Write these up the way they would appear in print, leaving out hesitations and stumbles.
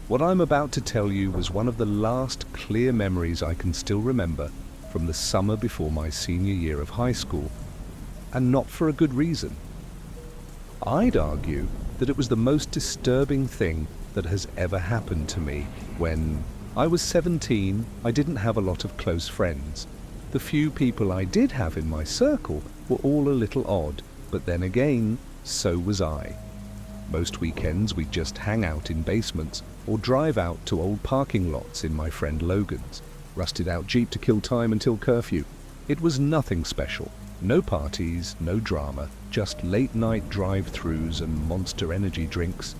What I'm about to tell you was one of the last clear memories I can still remember from the summer before my senior year of high school, and not for a good reason. I'd argue that it was the most disturbing thing that has ever happened to me. When I was 17, I didn't have a lot of close friends. The few people I did have in my circle were all a little odd, but then again, so was I. Most weekends we'd just hang out in basements or drive out to old parking lots in my friend Logan's rusted out Jeep to kill time until curfew. It was nothing special. No parties, no drama, just late night drive-throughs and Monster energy drinks.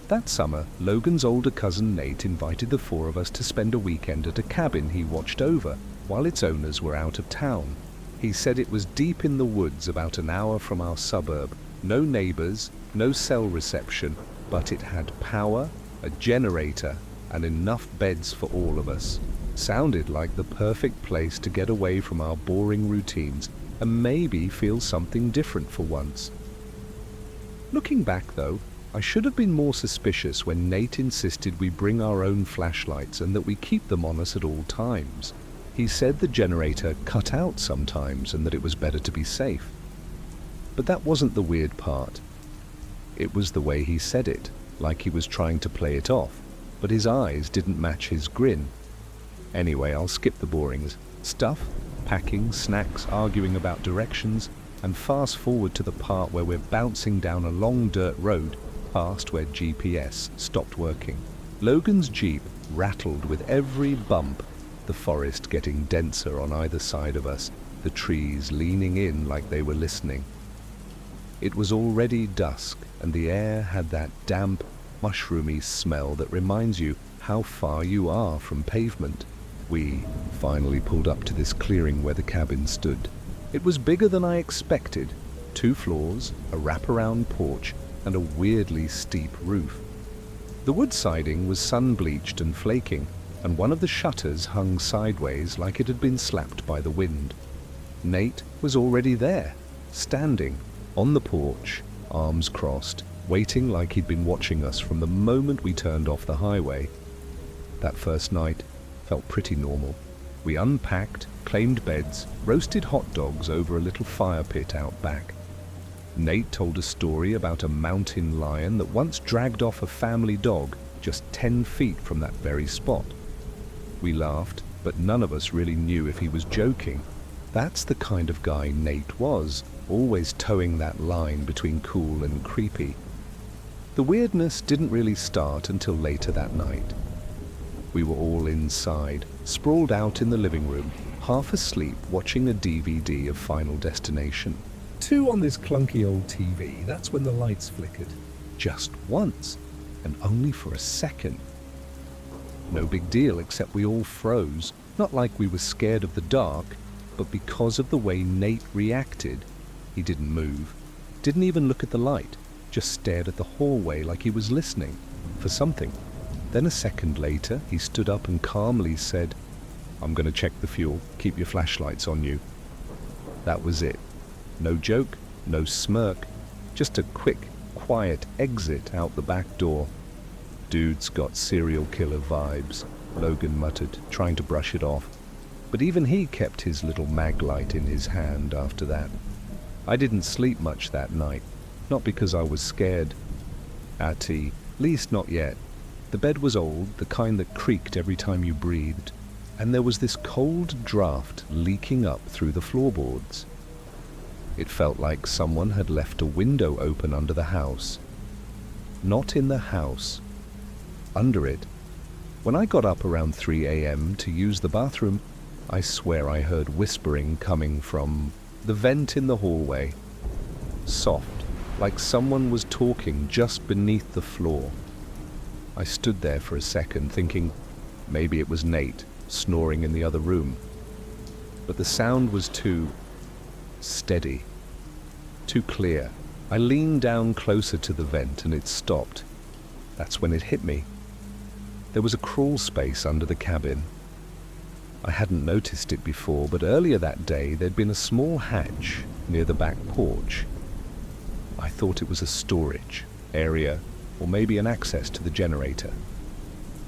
That summer, Logan's older cousin Nate invited the four of us to spend a weekend at a cabin he watched over while its owners were out of town. He said it was deep in the woods about an hour from our suburb. No neighbors, no cell reception, but it had power, a generator, and enough beds for all of us. Sounded like the perfect place to get away from our boring routines and maybe feel something different for once. Looking back though, I should have been more suspicious when Nate insisted we bring our own flashlights and that we keep them on us at all times. He said the generator cut out sometimes and that it was better to be safe. But that wasn't the weird part. It was the way he said it, like he was trying to play it off, but his eyes didn't match his grin. Anyway, I'll skip the boring stuff, packing, snacks, arguing about directions, and fast forward to the part where we're bouncing down a long dirt road past where GPS stopped working. Logan's Jeep rattled with every bump, the forest getting denser on either side of us, the trees leaning in like they were listening. It was already dusk, and the air had that damp, mushroomy smell that reminds you how far you are from pavement. We finally pulled up to this clearing where the cabin stood. It was bigger than I expected. 2 floors, a wraparound porch, and a weirdly steep roof. The wood siding was sun-bleached and flaking, and one of the shutters hung sideways like it had been slapped by the wind. Nate was already there, standing on the porch, arms crossed, waiting like he'd been watching us from the moment we turned off the highway. That first night felt pretty normal. We unpacked, claimed beds, roasted hot dogs over a little fire pit out back. Nate told a story about a mountain lion that once dragged off a family dog just 10 feet from that very spot. We laughed, but none of us really knew if he was joking. That's the kind of guy Nate was, always towing that line between cool and creepy. The weirdness didn't really start until later that night. We were all inside, sprawled out in the living room, half asleep watching a DVD of Final Destination. 2 on this clunky old TV, that's when the lights flickered. Just once, and only for a second. No big deal, except we all froze, not like we were scared of the dark, but because of the way Nate reacted. He didn't move, didn't even look at the light, just stared at the hallway like he was listening for something. Then a second later, he stood up and calmly said, "I'm going to check the fuel, keep your flashlights on you." That was it. No joke, no smirk, just a quick, quiet exit out the back door. "Dude's got serial killer vibes," Logan muttered, trying to brush it off. But even he kept his little mag light in his hand after that. I didn't sleep much that night, not because I was scared. At least not yet. The bed was old, the kind that creaked every time you breathed, and there was this cold draft leaking up through the floorboards. It felt like someone had left a window open under the house. Not in the house. Under it. When I got up around 3 a.m. to use the bathroom, I swear I heard whispering coming from the vent in the hallway. Soft, like someone was talking just beneath the floor. I stood there for a second thinking maybe it was Nate snoring in the other room. But the sound was too steady, too clear. I leaned down closer to the vent and it stopped. That's when it hit me. There was a crawl space under the cabin. I hadn't noticed it before, but earlier that day there'd been a small hatch near the back porch. I thought it was a storage area or maybe an access to the generator.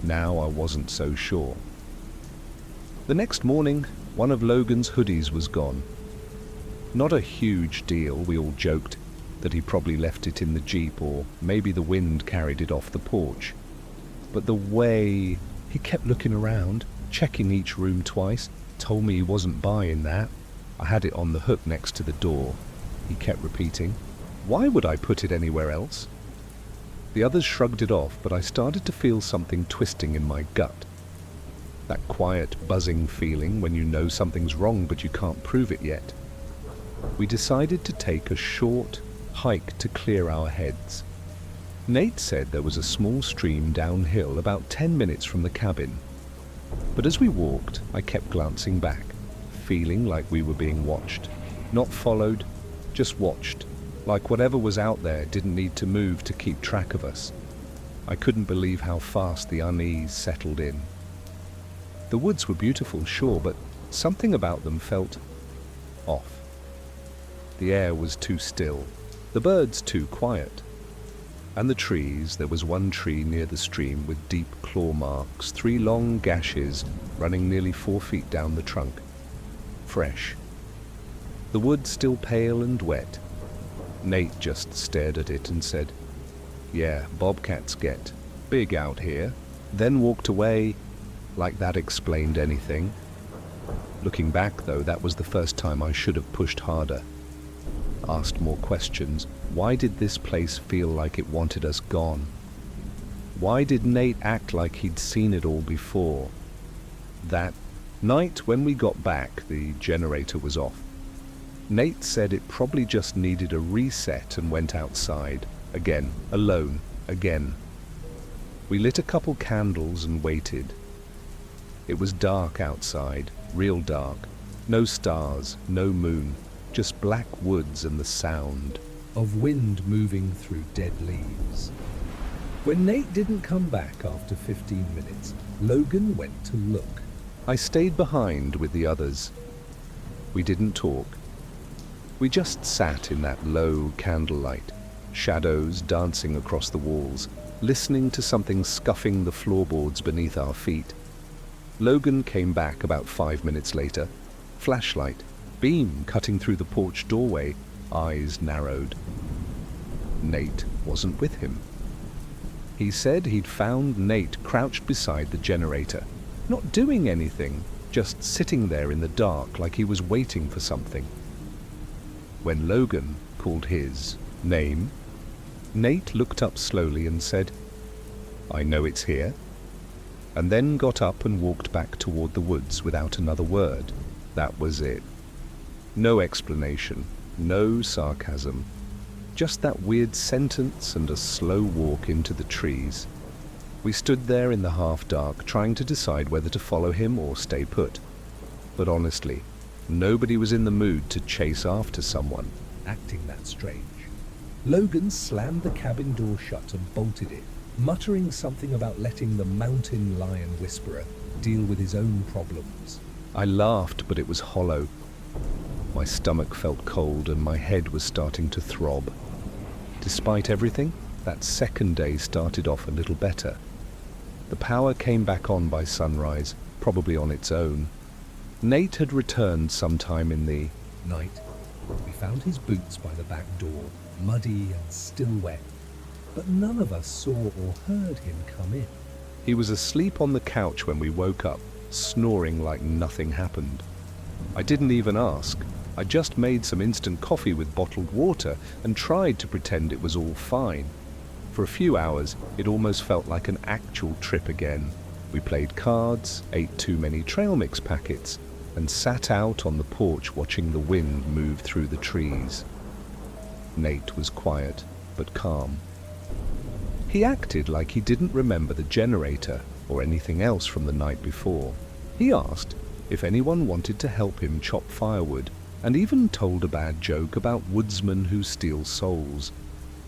Now I wasn't so sure. The next morning, one of Logan's hoodies was gone. Not a huge deal, we all joked that he probably left it in the Jeep or maybe the wind carried it off the porch. But the way he kept looking around, checking each room twice, told me he wasn't buying that. I had it on the hook next to the door. He kept repeating, "Why would I put it anywhere else?" The others shrugged it off, but I started to feel something twisting in my gut. That quiet, buzzing feeling when you know something's wrong but you can't prove it yet. We decided to take a short hike to clear our heads. Nate said there was a small stream downhill about 10 minutes from the cabin. But as we walked, I kept glancing back, feeling like we were being watched. Not followed, just watched, like whatever was out there didn't need to move to keep track of us. I couldn't believe how fast the unease settled in. The woods were beautiful, sure, but something about them felt off. The air was too still, the birds too quiet. And the trees, there was one tree near the stream with deep claw marks, 3 long gashes running nearly 4 feet down the trunk. Fresh. The wood still pale and wet. Nate just stared at it and said, "Yeah, bobcats get big out here," then walked away like that explained anything. Looking back though, that was the first time I should have pushed harder. Asked more questions. Why did this place feel like it wanted us gone? Why did Nate act like he'd seen it all before? That night when we got back, the generator was off. Nate said it probably just needed a reset and went outside. Again, alone, again. We lit a couple candles and waited. It was dark outside, real dark. No stars, no moon. Just black woods and the sound of wind moving through dead leaves. When Nate didn't come back after 15 minutes, Logan went to look. I stayed behind with the others. We didn't talk. We just sat in that low candlelight, shadows dancing across the walls, listening to something scuffing the floorboards beneath our feet. Logan came back about 5 minutes later, flashlight, beam cutting through the porch doorway, eyes narrowed. Nate wasn't with him. He said he'd found Nate crouched beside the generator, not doing anything, just sitting there in the dark like he was waiting for something. When Logan called his name, Nate looked up slowly and said, "I know it's here," and then got up and walked back toward the woods without another word. That was it. No explanation, no sarcasm, just that weird sentence and a slow walk into the trees. We stood there in the half-dark, trying to decide whether to follow him or stay put. But honestly, nobody was in the mood to chase after someone acting that strange. Logan slammed the cabin door shut and bolted it, muttering something about letting the mountain lion whisperer deal with his own problems. I laughed, but it was hollow. My stomach felt cold and my head was starting to throb. Despite everything, that second day started off a little better. The power came back on by sunrise, probably on its own. Nate had returned sometime in the night. We found his boots by the back door, muddy and still wet, but none of us saw or heard him come in. He was asleep on the couch when we woke up, snoring like nothing happened. I didn't even ask. I just made some instant coffee with bottled water and tried to pretend it was all fine. For a few hours, it almost felt like an actual trip again. We played cards, ate too many trail mix packets, and sat out on the porch watching the wind move through the trees. Nate was quiet, but calm. He acted like he didn't remember the generator or anything else from the night before. He asked if anyone wanted to help him chop firewood, and even told a bad joke about woodsmen who steal souls.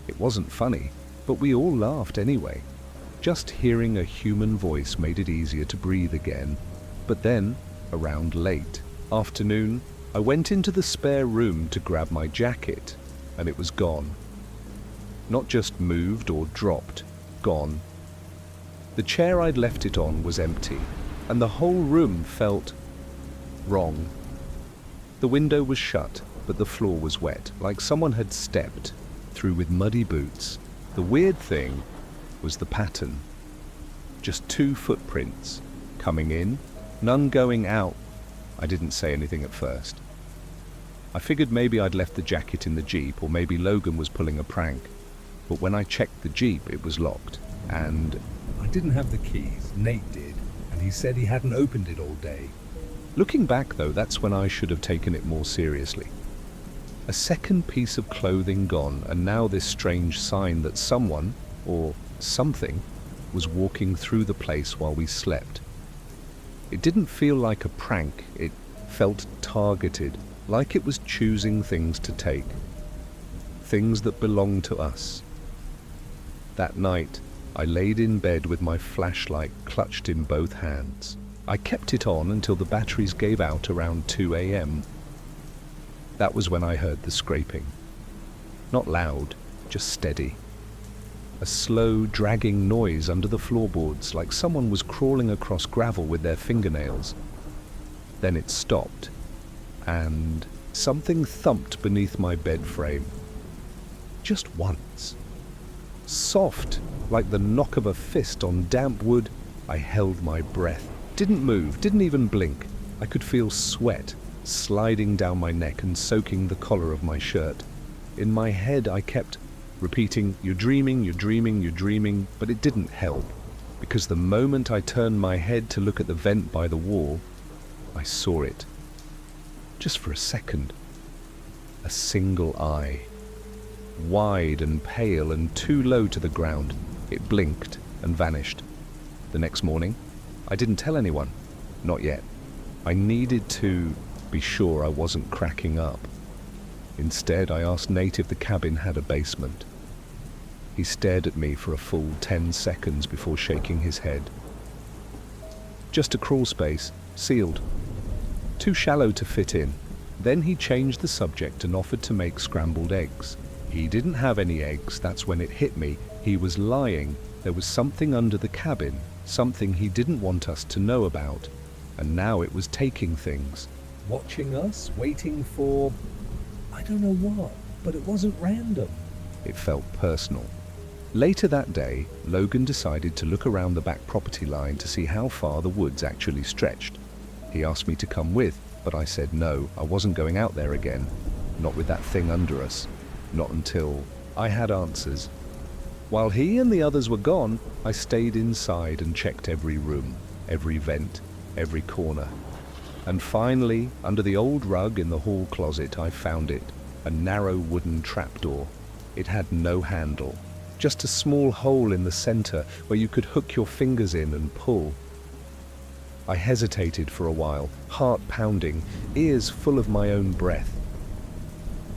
It wasn't funny, but we all laughed anyway. Just hearing a human voice made it easier to breathe again. But then, around late afternoon, I went into the spare room to grab my jacket, and it was gone. Not just moved or dropped, gone. The chair I'd left it on was empty, and the whole room felt wrong. The window was shut, but the floor was wet, like someone had stepped through with muddy boots. The weird thing was the pattern. Just 2 footprints, coming in, none going out. I didn't say anything at first. I figured maybe I'd left the jacket in the Jeep, or maybe Logan was pulling a prank. But when I checked the Jeep, it was locked, and I didn't have the keys. Nate did, and he said he hadn't opened it all day. looking back though, that's when I should have taken it more seriously. A second piece of clothing gone, and now this strange sign that someone, or something, was walking through the place while we slept. It didn't feel like a prank, it felt targeted, like it was choosing things to take. Things that belonged to us. That night, I laid in bed with my flashlight clutched in both hands. I kept it on until the batteries gave out around 2 a.m. That was when I heard the scraping. Not loud, just steady. A slow, dragging noise under the floorboards, like someone was crawling across gravel with their fingernails. Then it stopped, and something thumped beneath my bed frame. Just once. Soft, like the knock of a fist on damp wood. I held my breath. Didn't move, didn't even blink. I could feel sweat sliding down my neck and soaking the collar of my shirt. In my head I kept repeating, "You're dreaming, you're dreaming, you're dreaming," but it didn't help, because the moment I turned my head to look at the vent by the wall, I saw it. Just for a second. A single eye. Wide and pale and too low to the ground. It blinked and vanished. The next morning, I didn't tell anyone. Not yet. I needed to be sure I wasn't cracking up. Instead, I asked Nate if the cabin had a basement. He stared at me for a full 10 seconds before shaking his head. Just a crawl space, sealed. Too shallow to fit in. Then he changed the subject and offered to make scrambled eggs. He didn't have any eggs. That's when it hit me. He was lying. There was something under the cabin, something he didn't want us to know about. And now it was taking things. Watching us, waiting for... I don't know what, but it wasn't random. It felt personal. Later that day, Logan decided to look around the back property line to see how far the woods actually stretched. He asked me to come with, but I said no, I wasn't going out there again. Not with that thing under us. Not until I had answers. While he and the others were gone, I stayed inside and checked every room, every vent, every corner. And finally, under the old rug in the hall closet, I found it, a narrow wooden trapdoor. It had no handle, just a small hole in the center where you could hook your fingers in and pull. I hesitated for a while, heart pounding, ears full of my own breath.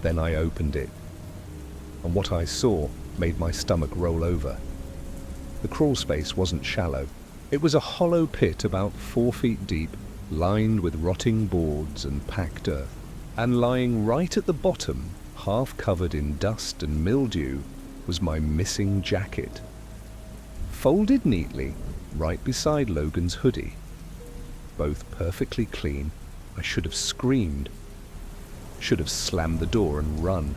Then I opened it, and what I saw made my stomach roll over. The crawl space wasn't shallow. It was a hollow pit about 4 feet deep, lined with rotting boards and packed earth. And lying right at the bottom, half covered in dust and mildew, was my missing jacket. Folded neatly, right beside Logan's hoodie. Both perfectly clean. I should have screamed. Should have slammed the door and run.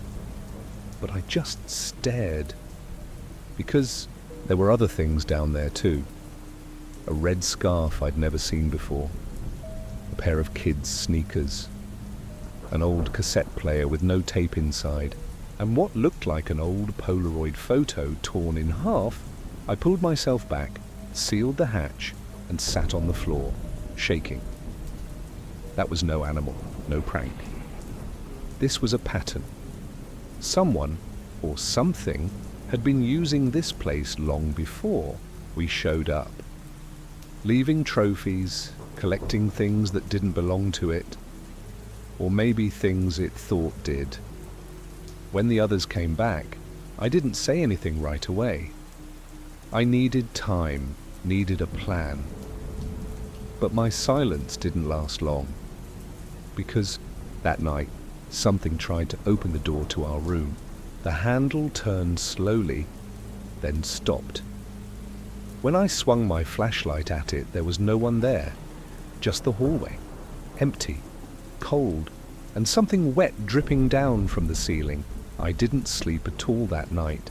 But I just stared. Because there were other things down there too. A red scarf I'd never seen before. A pair of kids' sneakers. An old cassette player with no tape inside. And what looked like an old Polaroid photo torn in half. I pulled myself back, sealed the hatch, and sat on the floor, shaking. That was no animal, no prank. This was a pattern. Someone, or something, had been using this place long before we showed up. Leaving trophies, collecting things that didn't belong to it, or maybe things it thought did. When the others came back, I didn't say anything right away. I needed time, needed a plan. But my silence didn't last long, because that night, something tried to open the door to our room. The handle turned slowly, then stopped. When I swung my flashlight at it, there was no one there. Just the hallway. Empty, cold, and something wet dripping down from the ceiling. I didn't sleep at all that night.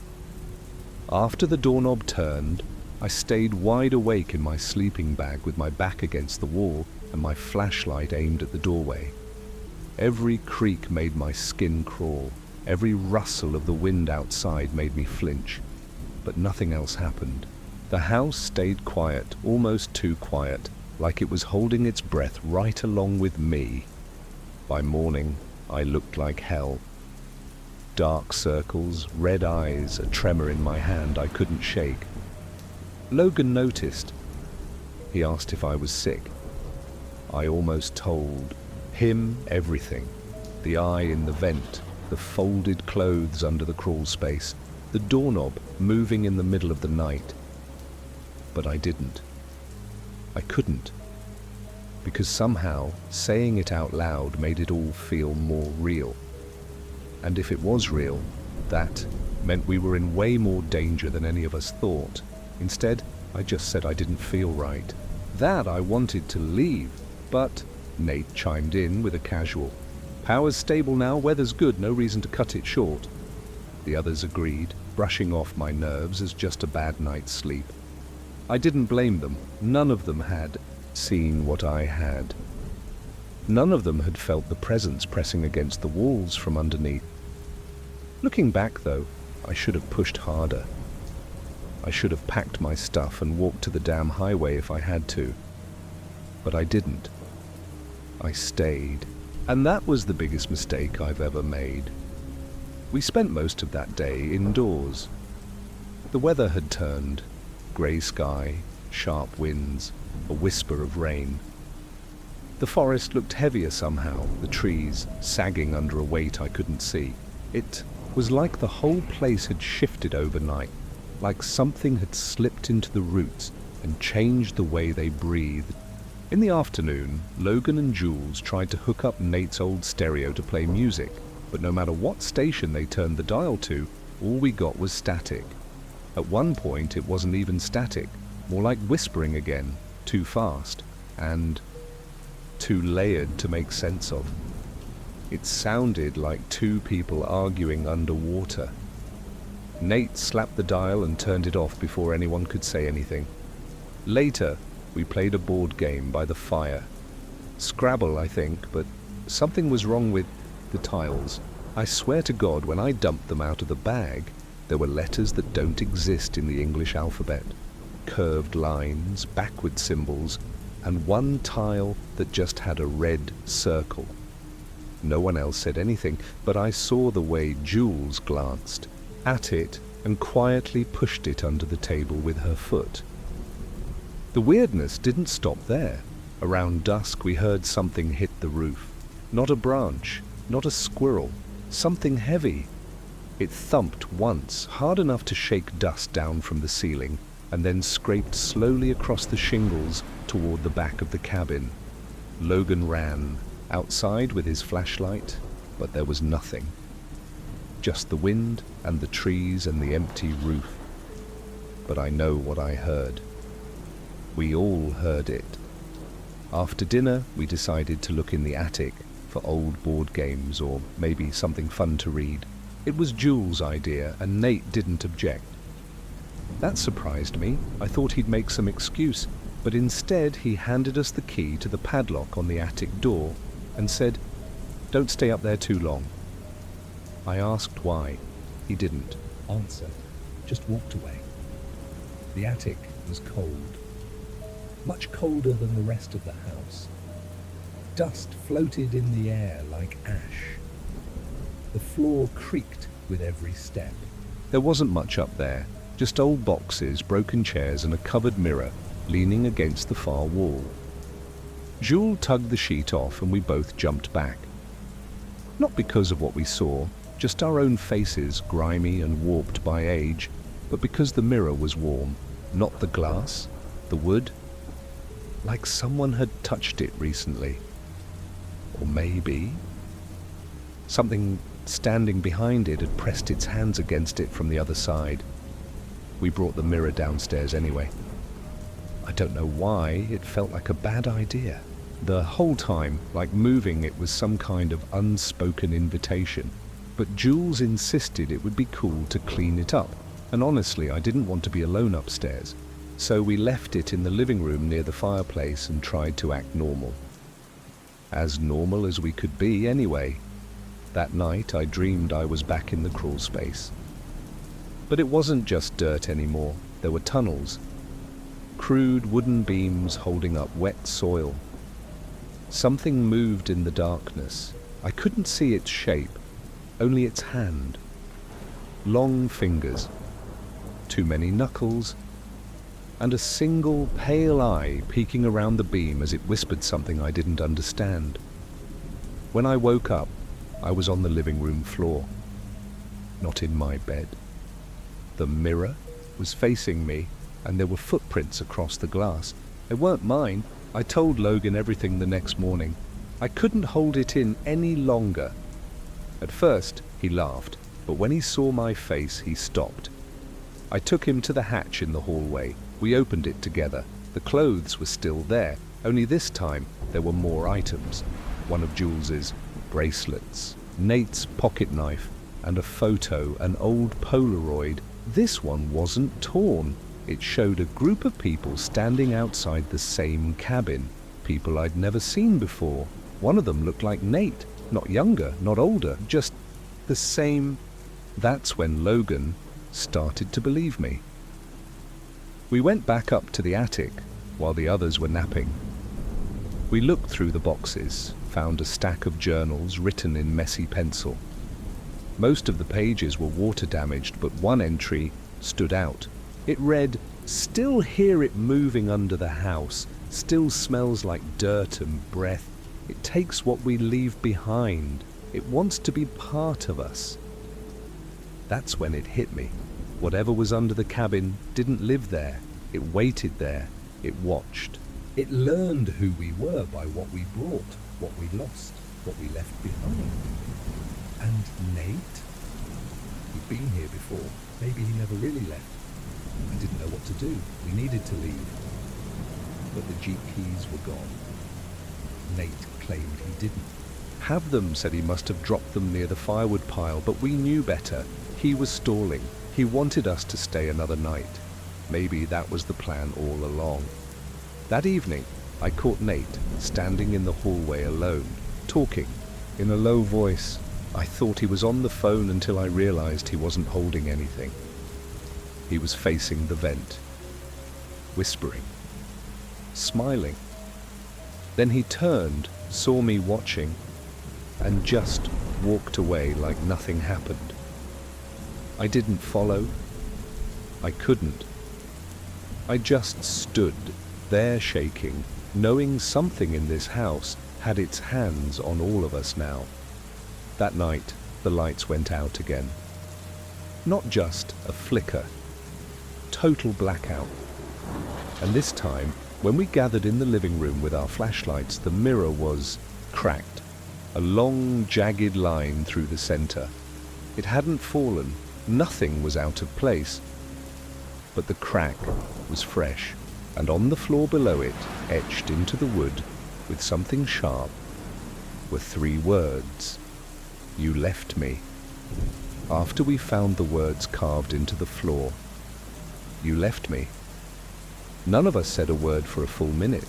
After the doorknob turned, I stayed wide awake in my sleeping bag with my back against the wall and my flashlight aimed at the doorway. Every creak made my skin crawl. Every rustle of the wind outside made me flinch. But nothing else happened. The house stayed quiet, almost too quiet, like it was holding its breath right along with me. By morning, I looked like hell. Dark circles, red eyes, a tremor in my hand I couldn't shake. Logan noticed. He asked if I was sick. I almost told him everything. The eye in the vent, the folded clothes under the crawl space, the doorknob moving in the middle of the night. But I didn't. I couldn't. Because somehow saying it out loud made it all feel more real. And if it was real, that meant we were in way more danger than any of us thought. Instead, I just said I didn't feel right. That I wanted to leave, but Nate chimed in with a casual, "Power's stable now, weather's good, no reason to cut it short." The others agreed, brushing off my nerves as just a bad night's sleep. I didn't blame them. None of them had seen what I had. None of them had felt the presence pressing against the walls from underneath. Looking back, though, I should have pushed harder. I should have packed my stuff and walked to the damn highway if I had to. But I didn't. I stayed. And that was the biggest mistake I've ever made. We spent most of that day indoors. The weather had turned. Grey sky, sharp winds, a whisper of rain. The forest looked heavier somehow, the trees sagging under a weight I couldn't see. It was like the whole place had shifted overnight, like something had slipped into the roots and changed the way they breathed. In the afternoon, Logan and Jules tried to hook up Nate's old stereo to play music, but no matter what station they turned the dial to, all we got was static. At one point it wasn't even static, more like whispering again, too fast, and too layered to make sense of. It sounded like two people arguing underwater. Nate slapped the dial and turned it off before anyone could say anything. Later, we played a board game by the fire. Scrabble, I think, but something was wrong with the tiles. I swear to God, when I dumped them out of the bag, there were letters that don't exist in the English alphabet. Curved lines, backward symbols, and one tile that just had a red circle. No one else said anything, but I saw the way Jules glanced at it and quietly pushed it under the table with her foot. The weirdness didn't stop there. Around dusk we heard something hit the roof. Not a branch, not a squirrel, something heavy. It thumped once, hard enough to shake dust down from the ceiling, and then scraped slowly across the shingles toward the back of the cabin. Logan ran outside with his flashlight, but there was nothing. Just the wind and the trees and the empty roof. But I know what I heard. We all heard it. After dinner, we decided to look in the attic for old board games or maybe something fun to read. It was Jules' idea, and Nate didn't object. That surprised me. I thought he'd make some excuse, but instead he handed us the key to the padlock on the attic door and said, "Don't stay up there too long." I asked why. He didn't answer, just walked away. The attic was cold, much colder than the rest of the house. Dust floated in the air like ash. The floor creaked with every step. There wasn't much up there, just old boxes, broken chairs, and a covered mirror leaning against the far wall. Jules tugged the sheet off and we both jumped back. Not because of what we saw, just our own faces, grimy and warped by age, but because the mirror was warm, not the glass, the wood, like someone had touched it recently. Or maybe something standing behind it had pressed its hands against it from the other side. We brought the mirror downstairs anyway. I don't know why, it felt like a bad idea. The whole time, like moving it was some kind of unspoken invitation. But Jules insisted it would be cool to clean it up, and honestly, I didn't want to be alone upstairs. So we left it in the living room near the fireplace and tried to act normal. As normal as we could be anyway. That night I dreamed I was back in the crawl space. But it wasn't just dirt anymore. There were tunnels. Crude wooden beams holding up wet soil. Something moved in the darkness. I couldn't see its shape, only its hand. Long fingers, too many knuckles, and a single pale eye peeking around the beam as it whispered something I didn't understand. When I woke up, I was on the living room floor, not in my bed. The mirror was facing me, and there were footprints across the glass. They weren't mine. I told Logan everything the next morning. I couldn't hold it in any longer. At first, he laughed, but when he saw my face, he stopped. I took him to the hatch in the hallway. We opened it together. The clothes were still there, only this time there were more items. One of Jules's bracelets, Nate's pocket knife, and a photo, an old Polaroid. This one wasn't torn. It showed a group of people standing outside the same cabin. People I'd never seen before. One of them looked like Nate. Not younger, not older, just the same. That's when Logan started to believe me. We went back up to the attic while the others were napping. We looked through the boxes, found a stack of journals written in messy pencil. Most of the pages were water damaged, but one entry stood out. It read, "Still hear it moving under the house, still smells like dirt and breath. It takes what we leave behind. It wants to be part of us." That's when it hit me. Whatever was under the cabin didn't live there. It waited there. It watched. It learned who we were by what we brought, what we lost, what we left behind. And Nate? He'd been here before. Maybe he never really left. I didn't know what to do. We needed to leave. But the Jeep keys were gone. Nate claimed he didn't. Have them, said he must have dropped them near the firewood pile, but we knew better. He was stalling. He wanted us to stay another night. Maybe that was the plan all along. That evening, I caught Nate standing in the hallway alone, talking in a low voice. I thought he was on the phone until I realized he wasn't holding anything. He was facing the vent, whispering, smiling. Then he turned, saw me watching, and just walked away like nothing happened. I didn't follow. I couldn't. I just stood there shaking, knowing something in this house had its hands on all of us now. That night, the lights went out again. Not just a flicker. Total blackout. And this time, when we gathered in the living room with our flashlights, the mirror was cracked. A long, jagged line through the center. It hadn't fallen. Nothing was out of place. But the crack was fresh, and on the floor below it, etched into the wood with something sharp, were 3 words. "You left me." After we found the words carved into the floor, "You left me." None of us said a word for a full minute.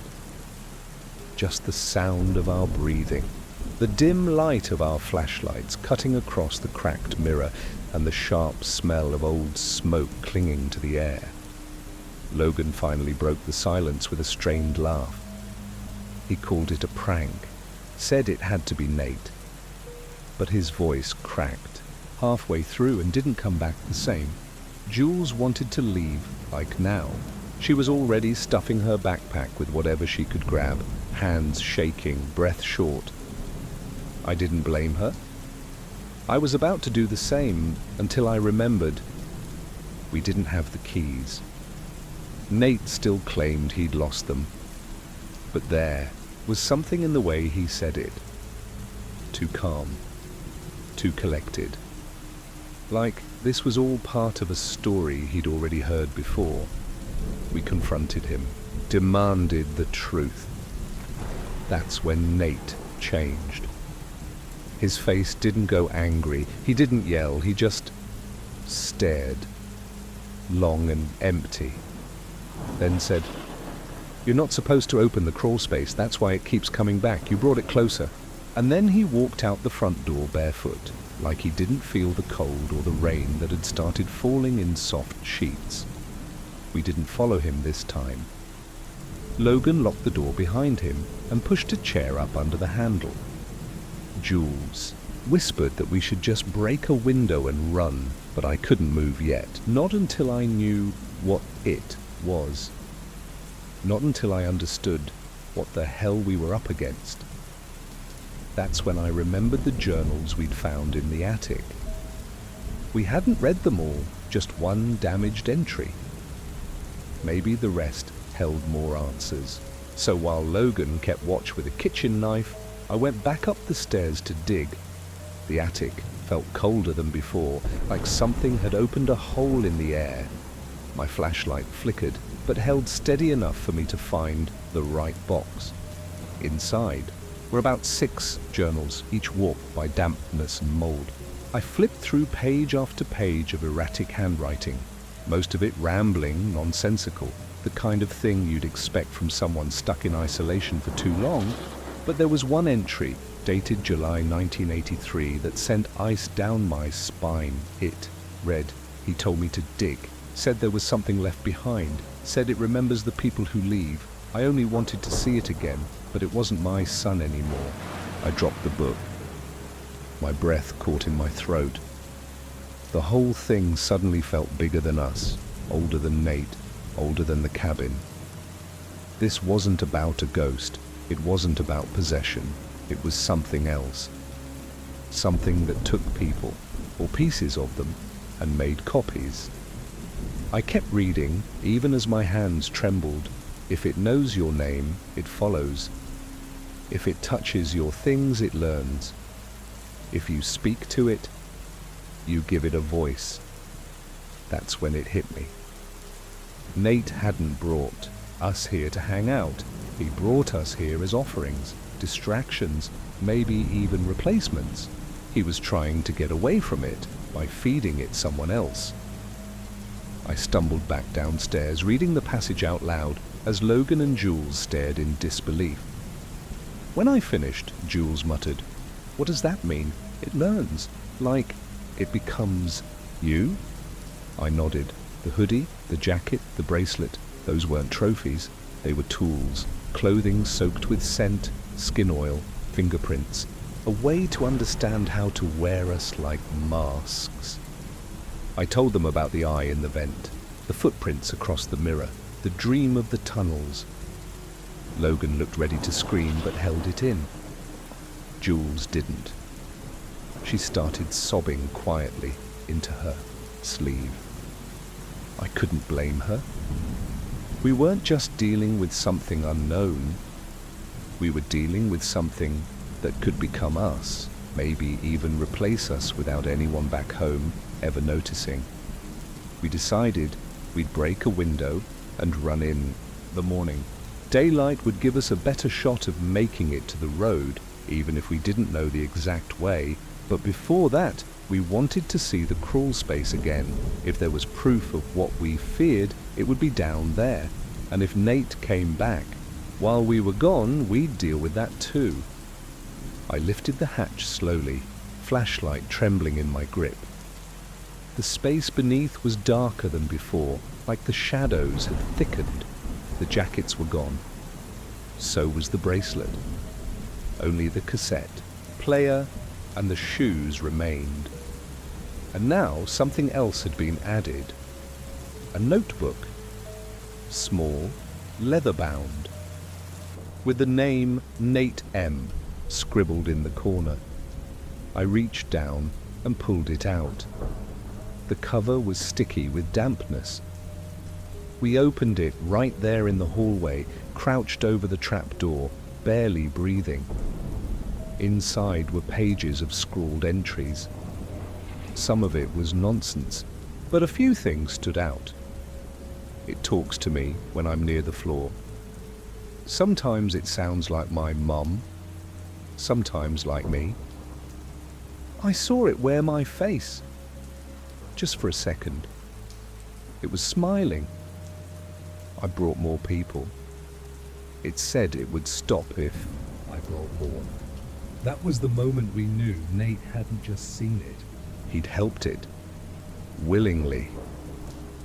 Just the sound of our breathing, the dim light of our flashlights cutting across the cracked mirror, and the sharp smell of old smoke clinging to the air. Logan finally broke the silence with a strained laugh. He called it a prank, said it had to be Nate. But his voice cracked halfway through and didn't come back the same. Jules wanted to leave, like now. She was already stuffing her backpack with whatever she could grab, hands shaking, breath short. I didn't blame her. I was about to do the same until I remembered we didn't have the keys. Nate still claimed he'd lost them. But there was something in the way he said it. Too calm. Too collected. Like this was all part of a story he'd already heard before. We confronted him, demanded the truth. That's when Nate changed. His face didn't go angry, he didn't yell, he just stared, long and empty, then said, "You're not supposed to open the crawl space, that's why it keeps coming back, you brought it closer." And then he walked out the front door barefoot, like he didn't feel the cold or the rain that had started falling in soft sheets. We didn't follow him this time. Logan locked the door behind him and pushed a chair up under the handle. Jules whispered that we should just break a window and run, but I couldn't move yet, not until I knew what it was. Not until I understood what the hell we were up against. That's when I remembered the journals we'd found in the attic. We hadn't read them all, just one damaged entry. Maybe the rest held more answers. So while Logan kept watch with a kitchen knife, I went back up the stairs to dig. The attic felt colder than before, like something had opened a hole in the air. My flashlight flickered, but held steady enough for me to find the right box. Inside were about 6 journals, each warped by dampness and mold. I flipped through page after page of erratic handwriting, most of it rambling, nonsensical, the kind of thing you'd expect from someone stuck in isolation for too long. But there was one entry, dated July 1983, that sent ice down my spine. It read, "He told me to dig, said there was something left behind, said it remembers the people who leave. I only wanted to see it again, but it wasn't my son anymore." I dropped the book. My breath caught in my throat. The whole thing suddenly felt bigger than us, older than Nate, older than the cabin. This wasn't about a ghost. It wasn't about possession. It was something else. Something that took people, or pieces of them, and made copies. I kept reading, even as my hands trembled. If it knows your name, it follows. If it touches your things, it learns. If you speak to it, you give it a voice. That's when it hit me. Nate hadn't brought us here to hang out. He brought us here as offerings, distractions, maybe even replacements. He was trying to get away from it by feeding it someone else. I stumbled back downstairs, reading the passage out loud as Logan and Jules stared in disbelief. When I finished, Jules muttered, "What does that mean? It learns, like it becomes you?" I nodded. The hoodie, the jacket, the bracelet, those weren't trophies. They were tools, clothing soaked with scent, skin oil, fingerprints, a way to understand how to wear us like masks. I told them about the eye in the vent, the footprints across the mirror, the dream of the tunnels. Logan looked ready to scream but held it in. Jules didn't. She started sobbing quietly into her sleeve. I couldn't blame her. We weren't just dealing with something unknown. We were dealing with something that could become us, maybe even replace us without anyone back home ever noticing. We decided we'd break a window and run in the morning. Daylight would give us a better shot of making it to the road, even if we didn't know the exact way. But before that, we wanted to see the crawl space again. If there was proof of what we feared, it would be down there. And if Nate came back, while we were gone, we'd deal with that too. I lifted the hatch slowly, flashlight trembling in my grip. The space beneath was darker than before, like the shadows had thickened. The jackets were gone. So was the bracelet. Only the cassette, player, and the shoes remained. And now something else had been added. A notebook. Small, leather-bound, with the name Nate M. scribbled in the corner. I reached down and pulled it out. The cover was sticky with dampness. We opened it right there in the hallway, crouched over the trapdoor, barely breathing. Inside were pages of scrawled entries. Some of it was nonsense, but a few things stood out. It talks to me when I'm near the floor. Sometimes it sounds like my mum, sometimes like me. I saw it wear my face, just for a second. It was smiling. I brought more people. It said it would stop if I brought more. That was the moment we knew Nate hadn't just seen it. he'd helped it. Willingly.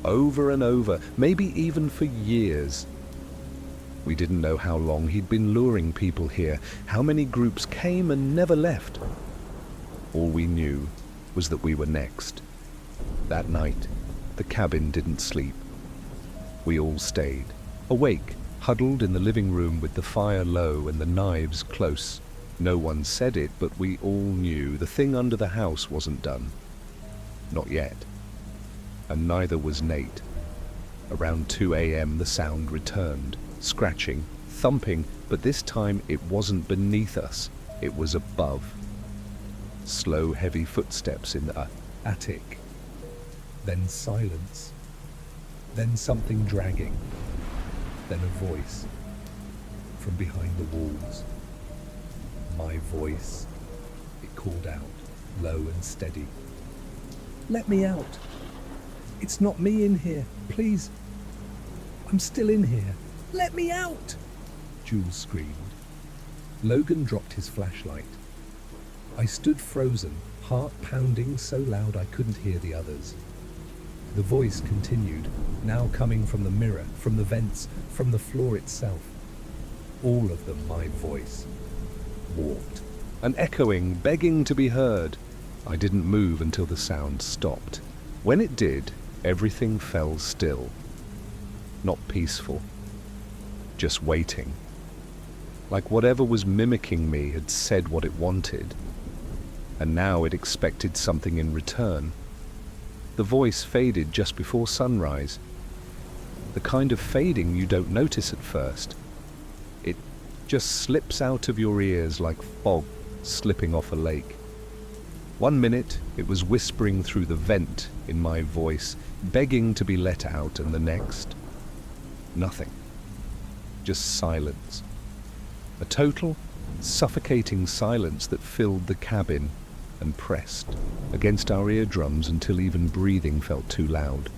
Over and over, maybe even for years. We didn't know how long he'd been luring people here, how many groups came and never left. All we knew was that we were next. That night, the cabin didn't sleep. We all stayed, awake, huddled in the living room with the fire low and the knives close. No one said it, but we all knew the thing under the house wasn't done. Not yet. And neither was Nate. Around 2 a.m. the sound returned, scratching, thumping, but this time it wasn't beneath us, it was above. Slow, heavy footsteps in the Attic. Then silence. Then something dragging. Then a voice. From behind the walls. My voice. It called out, low and steady. Let me out. It's not me in here. Please. I'm still in here. Let me out! Jules screamed. Logan dropped his flashlight. I stood frozen, heart pounding so loud I couldn't hear the others. The voice continued, now coming from the mirror, from the vents, from the floor itself. All of them my voice. Walked. an echoing, begging to be heard. I didn't move until the sound stopped. When it did, everything fell still. Not peaceful. Just waiting. Like whatever was mimicking me had said what it wanted. And now it expected something in return. The voice faded just before sunrise. The kind of fading you don't notice at first. It just slips out of your ears like fog slipping off a lake. 1 minute it was whispering through the vent in my voice, begging to be let out, and the next, nothing. Just silence. A total, suffocating silence that filled the cabin and pressed against our eardrums until even breathing felt too loud.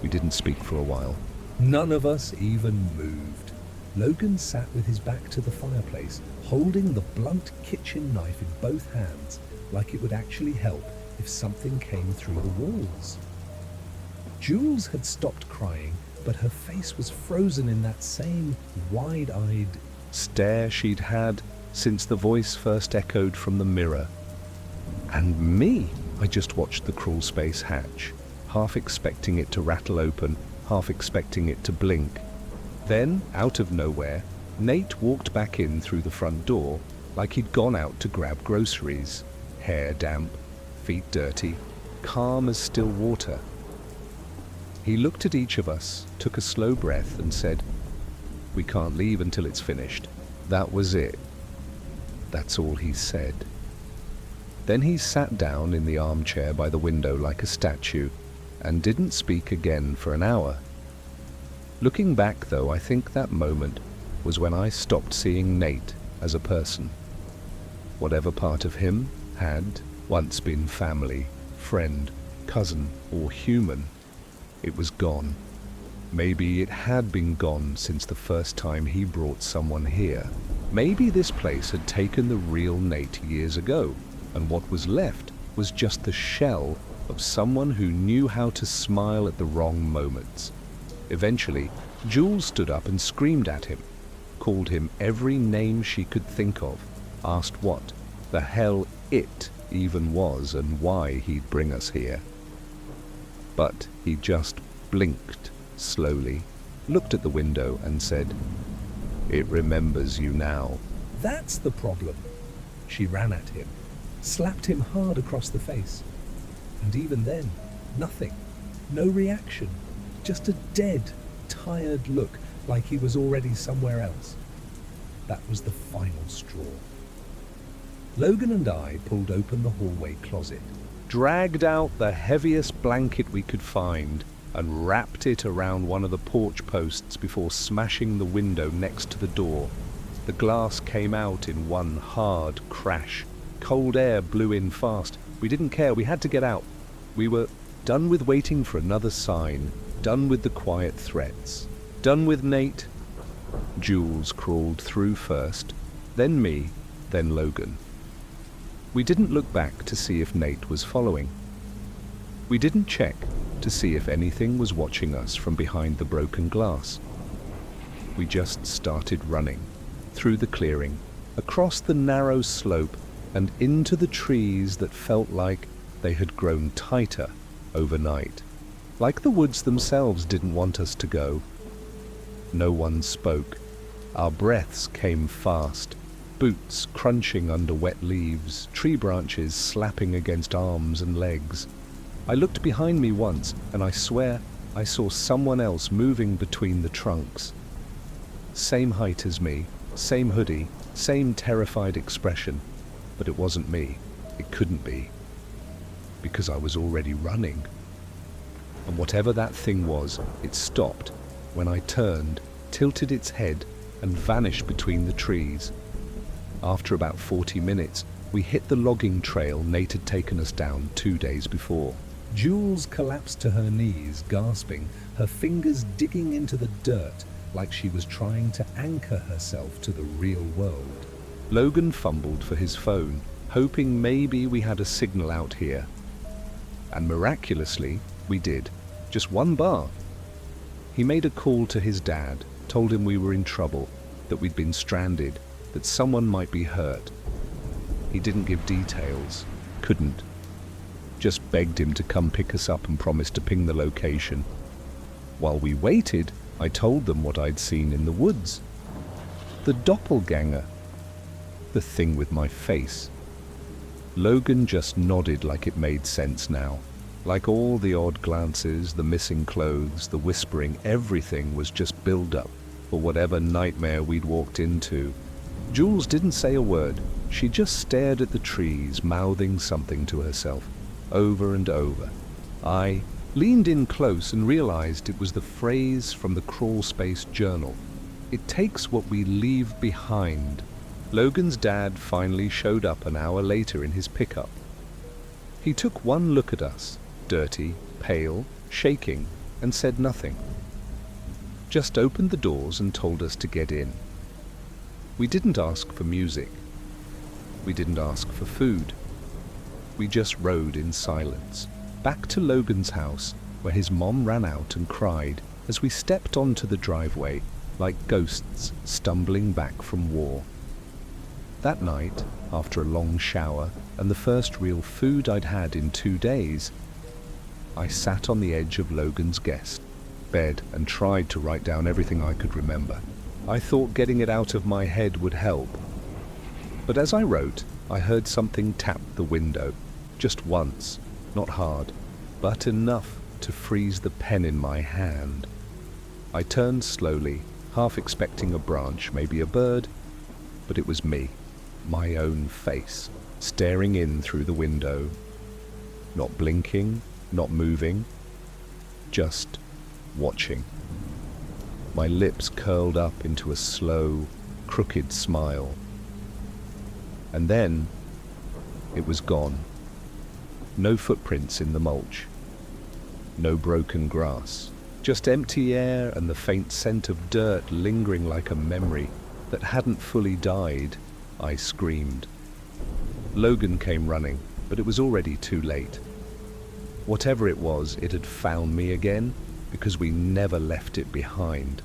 We didn't speak for a while. None of us even moved. Logan sat with his back to the fireplace, holding the blunt kitchen knife in both hands, like it would actually help if something came through the walls. Jules had stopped crying, but her face was frozen in that same wide-eyed stare she'd had since the voice first echoed from the mirror. And me, I just watched the crawl space hatch, half expecting it to rattle open, half expecting it to blink. Then, out of nowhere, Nate walked back in through the front door like he'd gone out to grab groceries. Hair damp, feet dirty, calm as still water. He looked at each of us, took a slow breath and said, "We can't leave until it's finished." That was it. That's all he said. Then he sat down in the armchair by the window like a statue and didn't speak again for an hour. Looking back, though, I think that moment was when I stopped seeing Nate as a person. Whatever part of him had once been family, friend, cousin, or human, it was gone. Maybe it had been gone since the first time he brought someone here. Maybe this place had taken the real Nate years ago, and what was left was just the shell of someone who knew how to smile at the wrong moments. Eventually, Jules stood up and screamed at him, called him every name she could think of, asked what the hell it even was and why he'd bring us here. But he just blinked slowly, looked at the window and said, "It remembers you now." That's the problem. She ran at him, slapped him hard across the face. And even then, nothing. No reaction. Just a dead, tired look like he was already somewhere else. That was the final straw. Logan and I pulled open the hallway closet. Dragged out the heaviest blanket we could find, and wrapped it around one of the porch posts before smashing the window next to the door. The glass came out in one hard crash. Cold air blew in fast. We didn't care, we had to get out. We were done with waiting for another sign, done with the quiet threats, done with Nate. Jules crawled through first, then me, then Logan. We didn't look back to see if Nate was following. We didn't check to see if anything was watching us from behind the broken glass. We just started running, through the clearing, across the narrow slope, and into the trees that felt like they had grown tighter overnight. Like the woods themselves didn't want us to go. No one spoke. Our breaths came fast, boots crunching under wet leaves, tree branches slapping against arms and legs. I looked behind me once, and I swear I saw someone else moving between the trunks. Same height as me, same hoodie, same terrified expression, but it wasn't me. It couldn't be, because I was already running. And whatever that thing was, it stopped when I turned, tilted its head, and vanished between the trees. After about 40 minutes, we hit the logging trail Nate had taken us down 2 days before. Jules collapsed to her knees, gasping, her fingers digging into the dirt like she was trying to anchor herself to the real world. Logan fumbled for his phone, hoping maybe we had a signal out here. And miraculously, we did. Just one bar. He made a call to his dad, told him we were in trouble, that we'd been stranded, that someone might be hurt. He didn't give details. Couldn't. Just begged him to come pick us up and promised to ping the location. While we waited, I told them what I'd seen in the woods. The doppelganger. The thing with my face. Logan just nodded like it made sense now. Like all the odd glances, the missing clothes, the whispering, everything was just build-up for whatever nightmare we'd walked into. Jules didn't say a word. She just stared at the trees, mouthing something to herself, over and over. I leaned in close and realized it was the phrase from the Crawl Space journal. It takes what we leave behind. Logan's dad finally showed up an hour later in his pickup. He took one look at us, dirty, pale, shaking, and said nothing. Just opened the doors and told us to get in. We didn't ask for music. We didn't ask for food. We just rode in silence, back to Logan's house, where his mom ran out and cried as we stepped onto the driveway like ghosts stumbling back from war. That night, after a long shower and the first real food I'd had in 2 days, I sat on the edge of Logan's guest bed and tried to write down everything I could remember. I thought getting it out of my head would help. But as I wrote, I heard something tap the window, just once, not hard, but enough to freeze the pen in my hand. I turned slowly, half expecting a branch, maybe a bird, but it was me, my own face, staring in through the window, not blinking, not moving, just watching. My lips curled up into a slow, crooked smile. And then it was gone. No footprints in the mulch. No broken grass. Just empty air and the faint scent of dirt lingering like a memory that hadn't fully died. I screamed. Logan came running, but it was already too late. Whatever it was, it had found me again, because we never left it behind.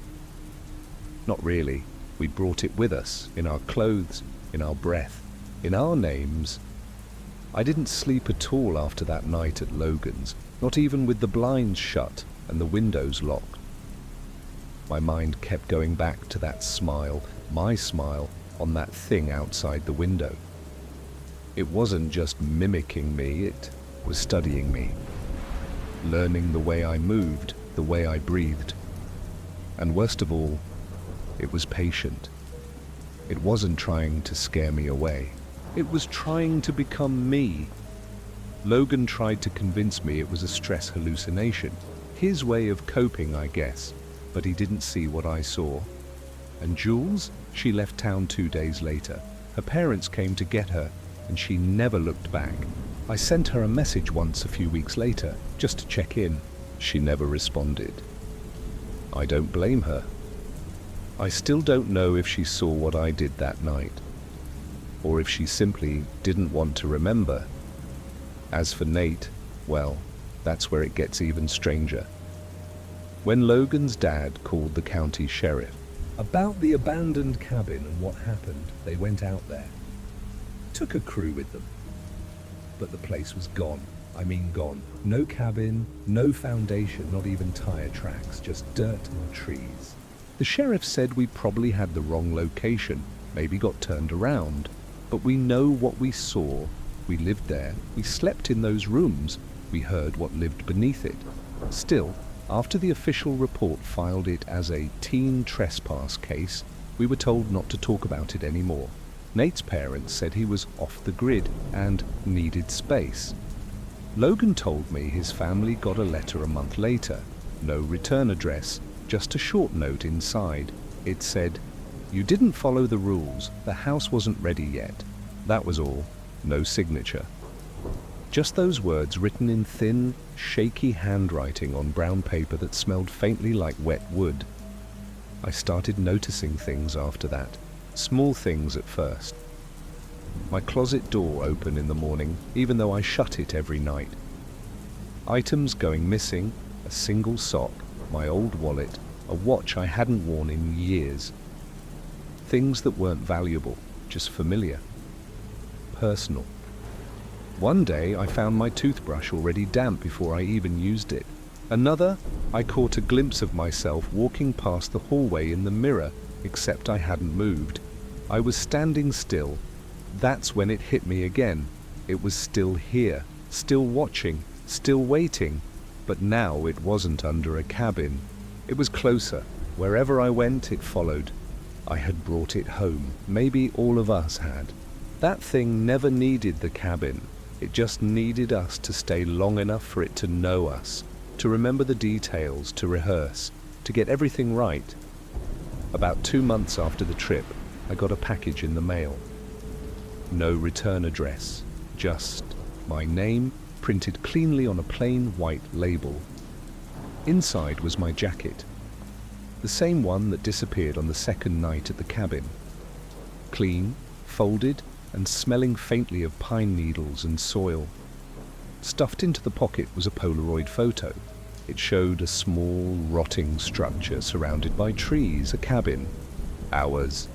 Not really. We brought it with us, in our clothes, in our breath, in our names. I didn't sleep at all after that night at Logan's, not even with the blinds shut and the windows locked. My mind kept going back to that smile, my smile, on that thing outside the window. It wasn't just mimicking me, it was studying me, learning the way I moved, the way I breathed. And worst of all, it was patient. It wasn't trying to scare me away. It was trying to become me. Logan tried to convince me it was a stress hallucination. His way of coping, I guess, but he didn't see what I saw. And Jules, she left town 2 days later. Her parents came to get her, and she never looked back. I sent her a message once a few weeks later, just to check in. She never responded. I don't blame her. I still don't know if she saw what I did that night, or if she simply didn't want to remember. As for Nate, well, that's where it gets even stranger. When Logan's dad called the county sheriff about the abandoned cabin and what happened, they went out there. Took a crew with them. But the place was gone. I mean gone. No cabin, no foundation, not even tire tracks, just dirt and trees. The sheriff said we probably had the wrong location, maybe got turned around. But we know what we saw. We lived there. We slept in those rooms. We heard what lived beneath it. Still, after the official report filed it as a teen trespass case, we were told not to talk about it anymore. Nate's parents said he was off the grid and needed space. Logan told me his family got a letter a month later. No return address, just a short note inside. It said, "You didn't follow the rules. The house wasn't ready yet." That was all. No signature. Just those words written in thin, shaky handwriting on brown paper that smelled faintly like wet wood. I started noticing things after that. Small things at first. My closet door open in the morning, even though I shut it every night. Items going missing, a single sock, my old wallet, a watch I hadn't worn in years. Things that weren't valuable, just familiar. Personal. One day I found my toothbrush already damp before I even used it. Another, I caught a glimpse of myself walking past the hallway in the mirror, except I hadn't moved. I was standing still. That's when it hit me again. It was still here, still watching, still waiting. But now it wasn't under a cabin. It was closer. Wherever I went, it followed. I had brought it home. Maybe all of us had. That thing never needed the cabin. It just needed us to stay long enough for it to know us, to remember the details, to rehearse, to get everything right. About 2 months after the trip, I got a package in the mail. No return address, just my name printed cleanly on a plain white label. Inside was my jacket, the same one that disappeared on the second night at the cabin. Clean, folded, and smelling faintly of pine needles and soil. Stuffed into the pocket was a Polaroid photo. It showed a small, rotting structure surrounded by trees, a cabin. Ours.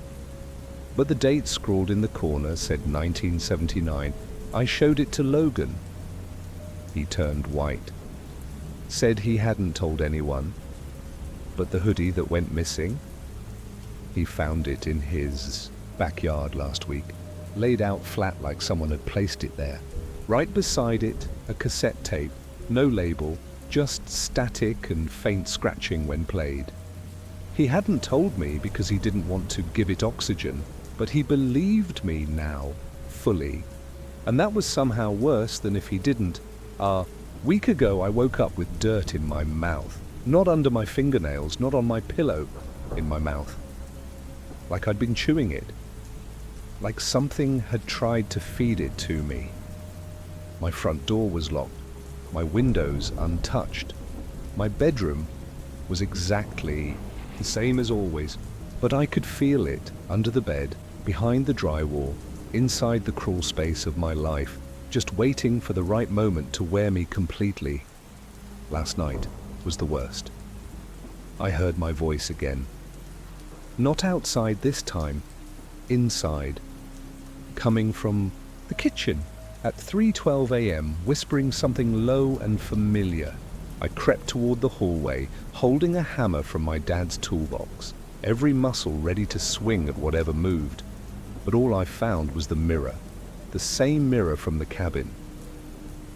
But the date scrawled in the corner said 1979. I showed it to Logan. He turned white. Said he hadn't told anyone. But the hoodie that went missing? He found it in his backyard last week, laid out flat like someone had placed it there. Right beside it, a cassette tape, no label, just static and faint scratching when played. He hadn't told me because he didn't want to give it oxygen, but he believed me now, fully. And that was somehow worse than if he didn't. A week ago I woke up with dirt in my mouth, not under my fingernails, not on my pillow, in my mouth. Like I'd been chewing it. Like something had tried to feed it to me. My front door was locked, my windows untouched. My bedroom was exactly the same as always, but I could feel it under the bed, behind the drywall, inside the crawl space of my life, just waiting for the right moment to wear me completely. Last night was the worst. I heard my voice again. Not outside this time, inside. Coming from the kitchen at 3:12 a.m., whispering something low and familiar. I crept toward the hallway, holding a hammer from my dad's toolbox, every muscle ready to swing at whatever moved. But all I found was the mirror, the same mirror from the cabin.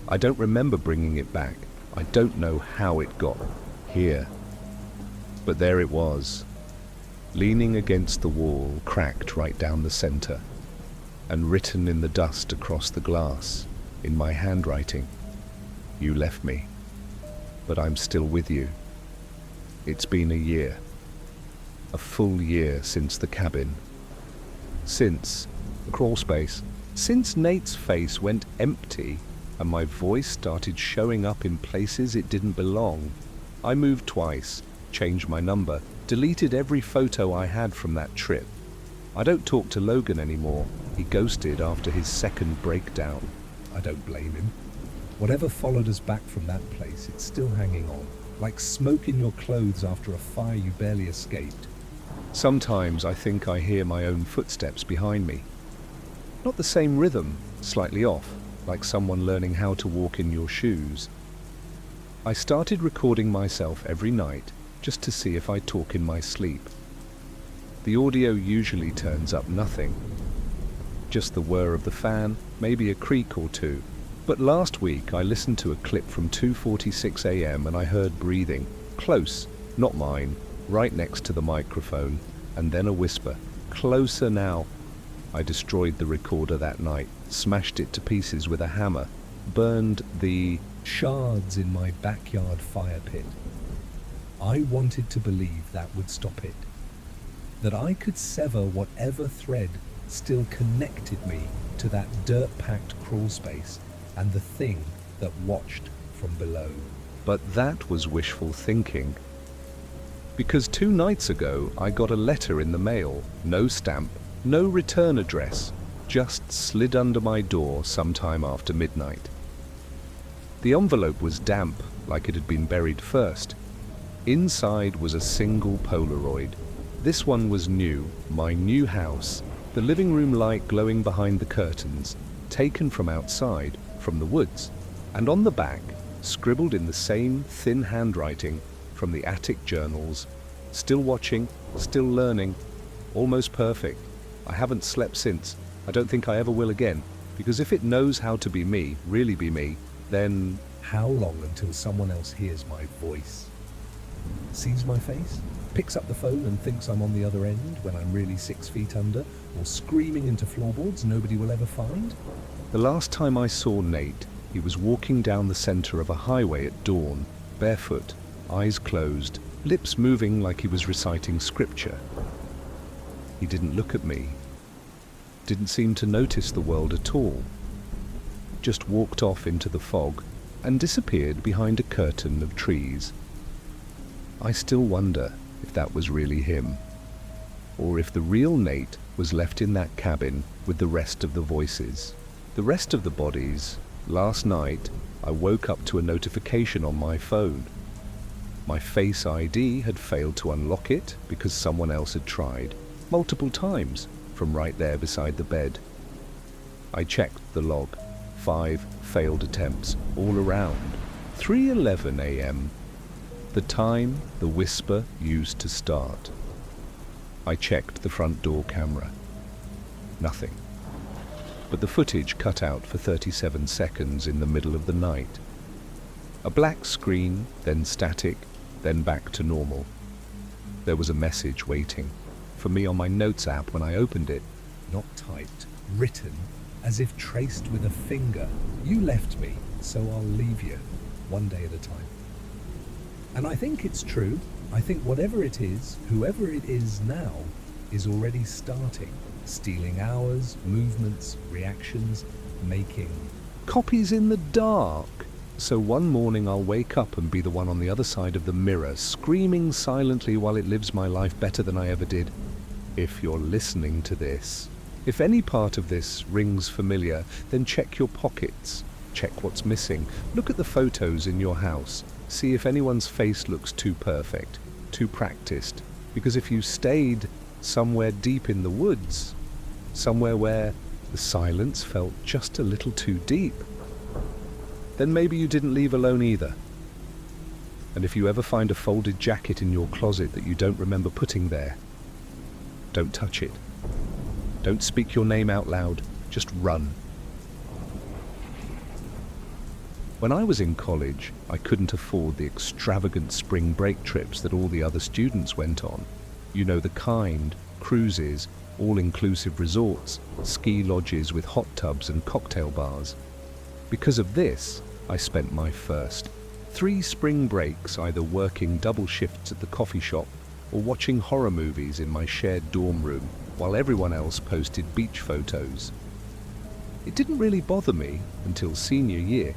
I don't remember bringing it back. I don't know how it got here. But there it was, leaning against the wall, cracked right down the center. And written in the dust across the glass, in my handwriting, "You left me." but I'm still with you. It's been a year. A full year since the cabin. Since the crawl space. Since Nate's face went empty and my voice started showing up in places it didn't belong. I moved twice, changed my number, deleted every photo I had from that trip. I don't talk to Logan anymore. He ghosted after his second breakdown. I don't blame him. Whatever followed us back from that place, it's still hanging on, like smoke in your clothes after a fire you barely escaped. Sometimes I think I hear my own footsteps behind me. Not the same rhythm, slightly off, like someone learning how to walk in your shoes. I started recording myself every night just to see if I talk in my sleep. The audio usually turns up nothing. Just the whir of the fan, maybe a creak or two. But last week I listened to a clip from 2:46 a.m. and I heard breathing, close, not mine, right next to the microphone, and then a whisper, closer now. I destroyed the recorder that night, smashed it to pieces with a hammer, burned the shards in my backyard fire pit. I wanted to believe that would stop it. That I could sever whatever thread still connected me to that dirt-packed crawl space and the thing that watched from below. But that was wishful thinking. Because 2 nights ago I got a letter in the mail, no stamp, no return address, just slid under my door sometime after midnight. The envelope was damp, like it had been buried first. Inside was a single Polaroid. This one was new, my new house, the living room light glowing behind the curtains, taken from outside, from the woods, and on the back, scribbled in the same thin handwriting from the attic journals, still watching, still learning, almost perfect. I haven't slept since. I don't think I ever will again, because if it knows how to be me, really be me, then how long until someone else hears my voice? Sees my face? Picks up the phone and thinks I'm on the other end when I'm really 6 feet under, or screaming into floorboards nobody will ever find? The last time I saw Nate, he was walking down the center of a highway at dawn, barefoot, eyes closed, lips moving like he was reciting scripture. He didn't look at me, didn't seem to notice the world at all, just walked off into the fog and disappeared behind a curtain of trees. I still wonder if that was really him, or if the real Nate was left in that cabin with the rest of the voices, the rest of the bodies. Last night, I woke up to a notification on my phone. My Face ID had failed to unlock it because someone else had tried, multiple times, from right there beside the bed. I checked the log. 5 failed attempts, all around. 3:11 a.m. The time the whisper used to start. I checked the front door camera. Nothing. But the footage cut out for 37 seconds in the middle of the night. A black screen, then static, then back to normal. There was a message waiting for me on my notes app when I opened it. Not typed, written, as if traced with a finger. You left me, so I'll leave you, one day at a time. And I think it's true. I think whatever it is, whoever it is now, is already starting, stealing hours, movements, reactions, making copies in the dark. So one morning I'll wake up and be the one on the other side of the mirror, screaming silently while it lives my life better than I ever did. If you're listening to this, if any part of this rings familiar, then check your pockets, check what's missing, look at the photos in your house, see if anyone's face looks too perfect, too practiced, because if you stayed somewhere deep in the woods, somewhere where the silence felt just a little too deep, then maybe you didn't leave alone either. And if you ever find a folded jacket in your closet that you don't remember putting there, don't touch it. Don't speak your name out loud, just run. When I was in college, I couldn't afford the extravagant spring break trips that all the other students went on. You know the kind, cruises, all-inclusive resorts, ski lodges with hot tubs and cocktail bars. Because of this, I spent my first 3 spring breaks either working double shifts at the coffee shop or watching horror movies in my shared dorm room while everyone else posted beach photos. It didn't really bother me until senior year.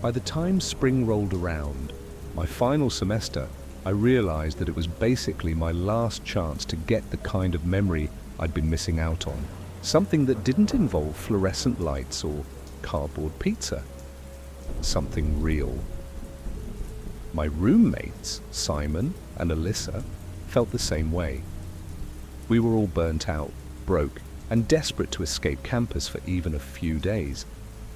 By the time spring rolled around, my final semester, I realized that it was basically my last chance to get the kind of memory I'd been missing out on. Something that didn't involve fluorescent lights or cardboard pizza. Something real. My roommates, Simon and Alyssa, felt the same way. We were all burnt out, broke, and desperate to escape campus for even a few days.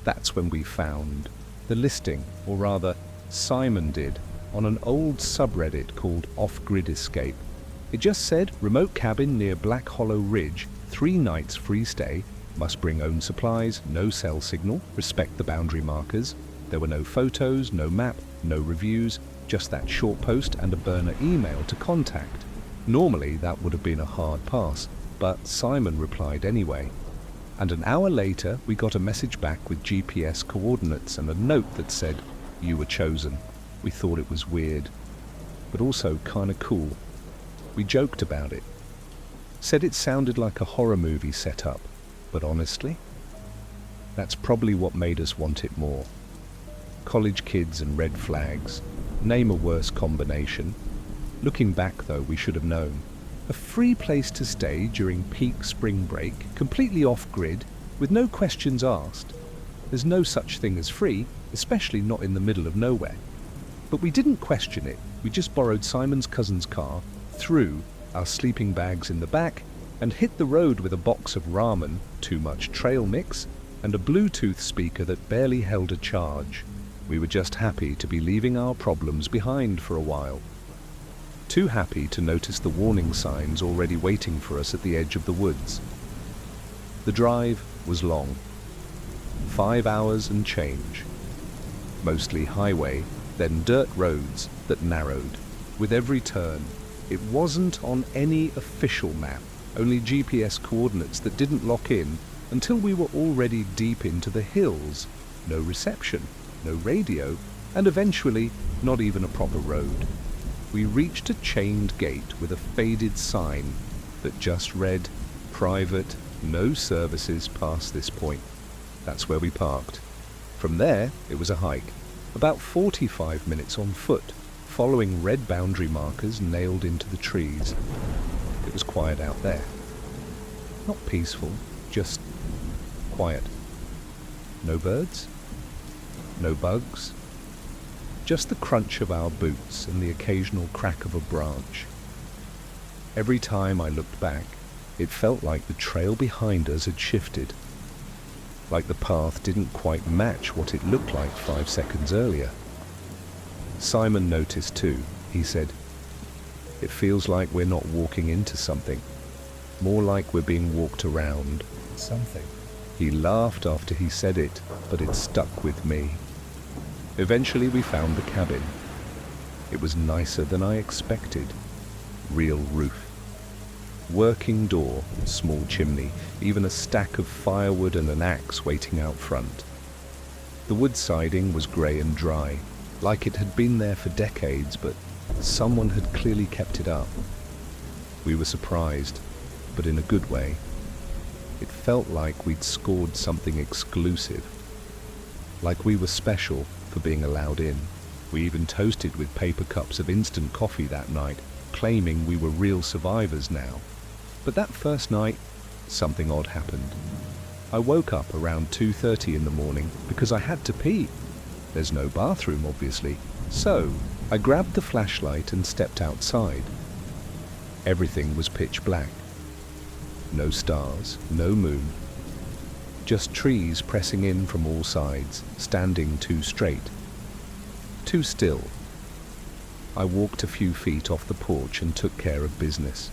That's when we found the listing, or rather, Simon did, on an old subreddit called Off-Grid Escape. It just said, remote cabin near Black Hollow Ridge, 3 nights free stay, must bring own supplies, no cell signal, respect the boundary markers. There were no photos, no map, no reviews, just that short post and a burner email to contact. Normally that would have been a hard pass, but Simon replied anyway. And an hour later we got a message back with GPS coordinates and a note that said, "You were chosen." We thought it was weird, but also kinda cool. We joked about it. Said it sounded like a horror movie setup, but honestly, that's probably what made us want it more. College kids and red flags. Name a worse combination. Looking back though, we should have known. A free place to stay during peak spring break, completely off-grid, with no questions asked. There's no such thing as free, especially not in the middle of nowhere. But we didn't question it. We just borrowed Simon's cousin's car, threw our sleeping bags in the back, and hit the road with a box of ramen, too much trail mix, and a Bluetooth speaker that barely held a charge. We were just happy to be leaving our problems behind for a while. Too happy to notice the warning signs already waiting for us at the edge of the woods. The drive was long. 5 hours and change. Mostly highway, then dirt roads that narrowed. With every turn, it wasn't on any official map, only GPS coordinates that didn't lock in until we were already deep into the hills. No reception, no radio, and eventually not even a proper road. We reached a chained gate with a faded sign that just read, "Private, no services past this point." That's where we parked. From there, it was a hike, about 45 minutes on foot, following red boundary markers nailed into the trees. It was quiet out there. Not peaceful, just quiet. No birds, no bugs, just the crunch of our boots and the occasional crack of a branch. Every time I looked back, it felt like the trail behind us had shifted, like the path didn't quite match what it looked like 5 seconds earlier. Simon noticed too. He said, "It feels like we're not walking into something, more like we're being walked around." Something. He laughed after he said it, but it stuck with me. Eventually we found the cabin. It was nicer than I expected. Real roof. Working door, small chimney, even a stack of firewood and an axe waiting out front. The wood siding was grey and dry, like it had been there for decades, but someone had clearly kept it up. We were surprised, but in a good way. It felt like we'd scored something exclusive, like we were special for being allowed in. We even toasted with paper cups of instant coffee that night, claiming we were real survivors now. But that first night, something odd happened. I woke up around 2:30 in the morning because I had to pee. There's no bathroom, obviously, so I grabbed the flashlight and stepped outside. Everything was pitch black. No stars, no moon. Just trees pressing in from all sides, standing too straight. Too still. I walked a few feet off the porch and took care of business.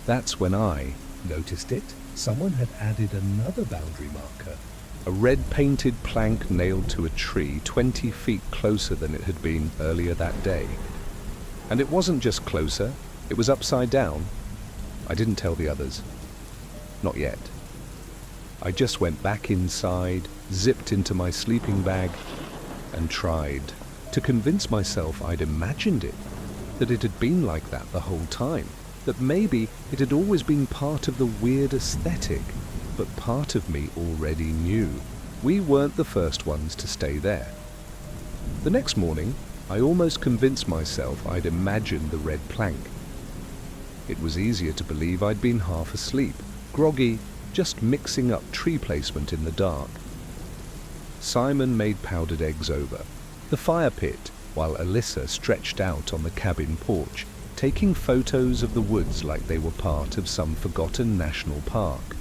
That's when I Noticed it? Someone had added another boundary marker. a red painted plank nailed to a tree 20 feet closer than it had been earlier that day. And it wasn't just closer, it was upside down. I didn't tell the others. Not yet. I just went back inside, zipped into my sleeping bag, and tried to convince myself I'd imagined it, that it had been like that the whole time, that maybe it had always been part of the weird aesthetic, but part of me already knew we weren't the first ones to stay there. The next morning, I almost convinced myself I'd imagined the red plank. It was easier to believe I'd been half asleep, groggy, just mixing up tree placement in the dark. Simon made powdered eggs over the fire pit, while Alyssa stretched out on the cabin porch, taking photos of the woods like they were part of some forgotten national park.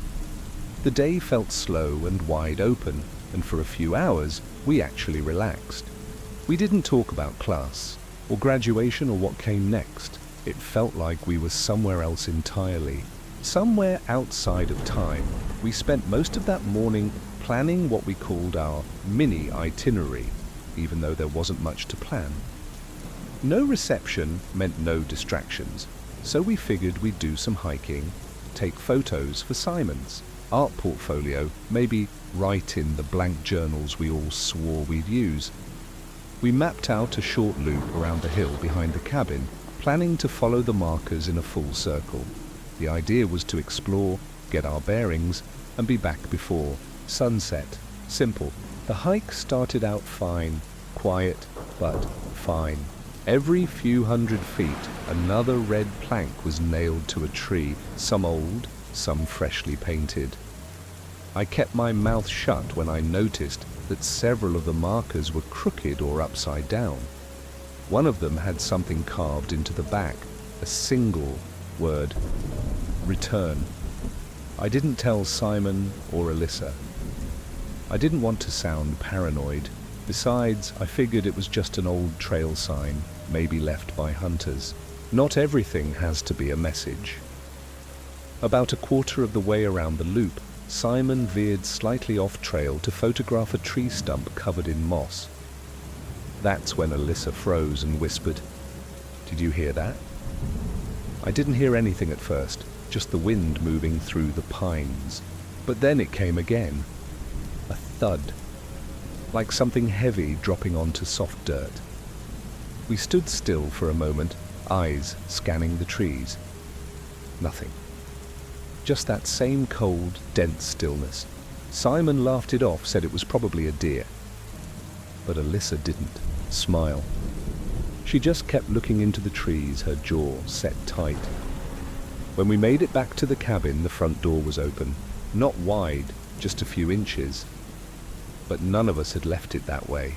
The day felt slow and wide open, and for a few hours we actually relaxed. We didn't talk about class, or graduation, or what came next. It felt like we were somewhere else entirely, somewhere outside of time. We spent most of that morning planning what we called our mini itinerary, even though there wasn't much to plan. No reception meant no distractions, so we figured we'd do some hiking, take photos for Simon's art portfolio, maybe write in the blank journals we all swore we'd use. We mapped out a short loop around the hill behind the cabin, planning to follow the markers in a full circle. The idea was to explore, get our bearings, and be back before sunset. Simple. The hike started out fine, quiet, but fine. Every few hundred feet, another red plank was nailed to a tree, some old, some freshly painted. I kept my mouth shut when I noticed that several of the markers were crooked or upside down. One of them had something carved into the back, a single word: return. I didn't tell Simon or Alyssa. I didn't want to sound paranoid. Besides, I figured it was just an old trail sign, maybe left by hunters. Not everything has to be a message. About a quarter of the way around the loop, Simon veered slightly off trail to photograph a tree stump covered in moss. That's when Alyssa froze and whispered, "Did you hear that?" I didn't hear anything at first, just the wind moving through the pines. But then it came again. A thud, like something heavy dropping onto soft dirt. We stood still for a moment, eyes scanning the trees. Nothing. Just that same cold, dense stillness. Simon laughed it off, said it was probably a deer. But Alyssa didn't smile. She just kept looking into the trees, her jaw set tight. When we made it back to the cabin, the front door was open. Not wide, just a few inches. But none of us had left it that way.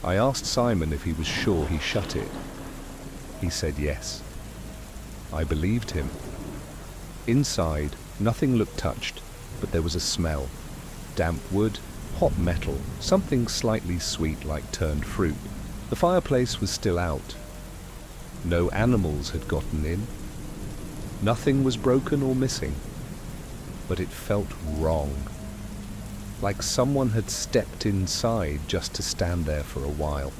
I asked Simon if he was sure he shut it. He said yes. I believed him. Inside, nothing looked touched, but there was a smell. Damp wood, hot metal, something slightly sweet like turned fruit. The fireplace was still out. No animals had gotten in. Nothing was broken or missing. But it felt wrong. Like someone had stepped inside just to stand there for a while.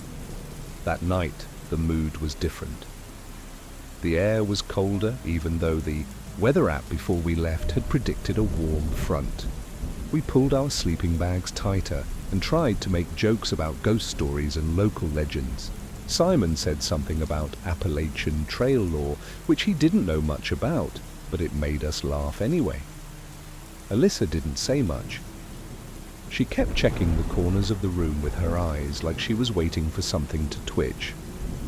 That night, the mood was different. The air was colder, even though the weather app before we left had predicted a warm front. We pulled our sleeping bags tighter and tried to make jokes about ghost stories and local legends. Simon said something about Appalachian trail lore, which he didn't know much about, but it made us laugh anyway. Alyssa didn't say much. She kept checking the corners of the room with her eyes like she was waiting for something to twitch.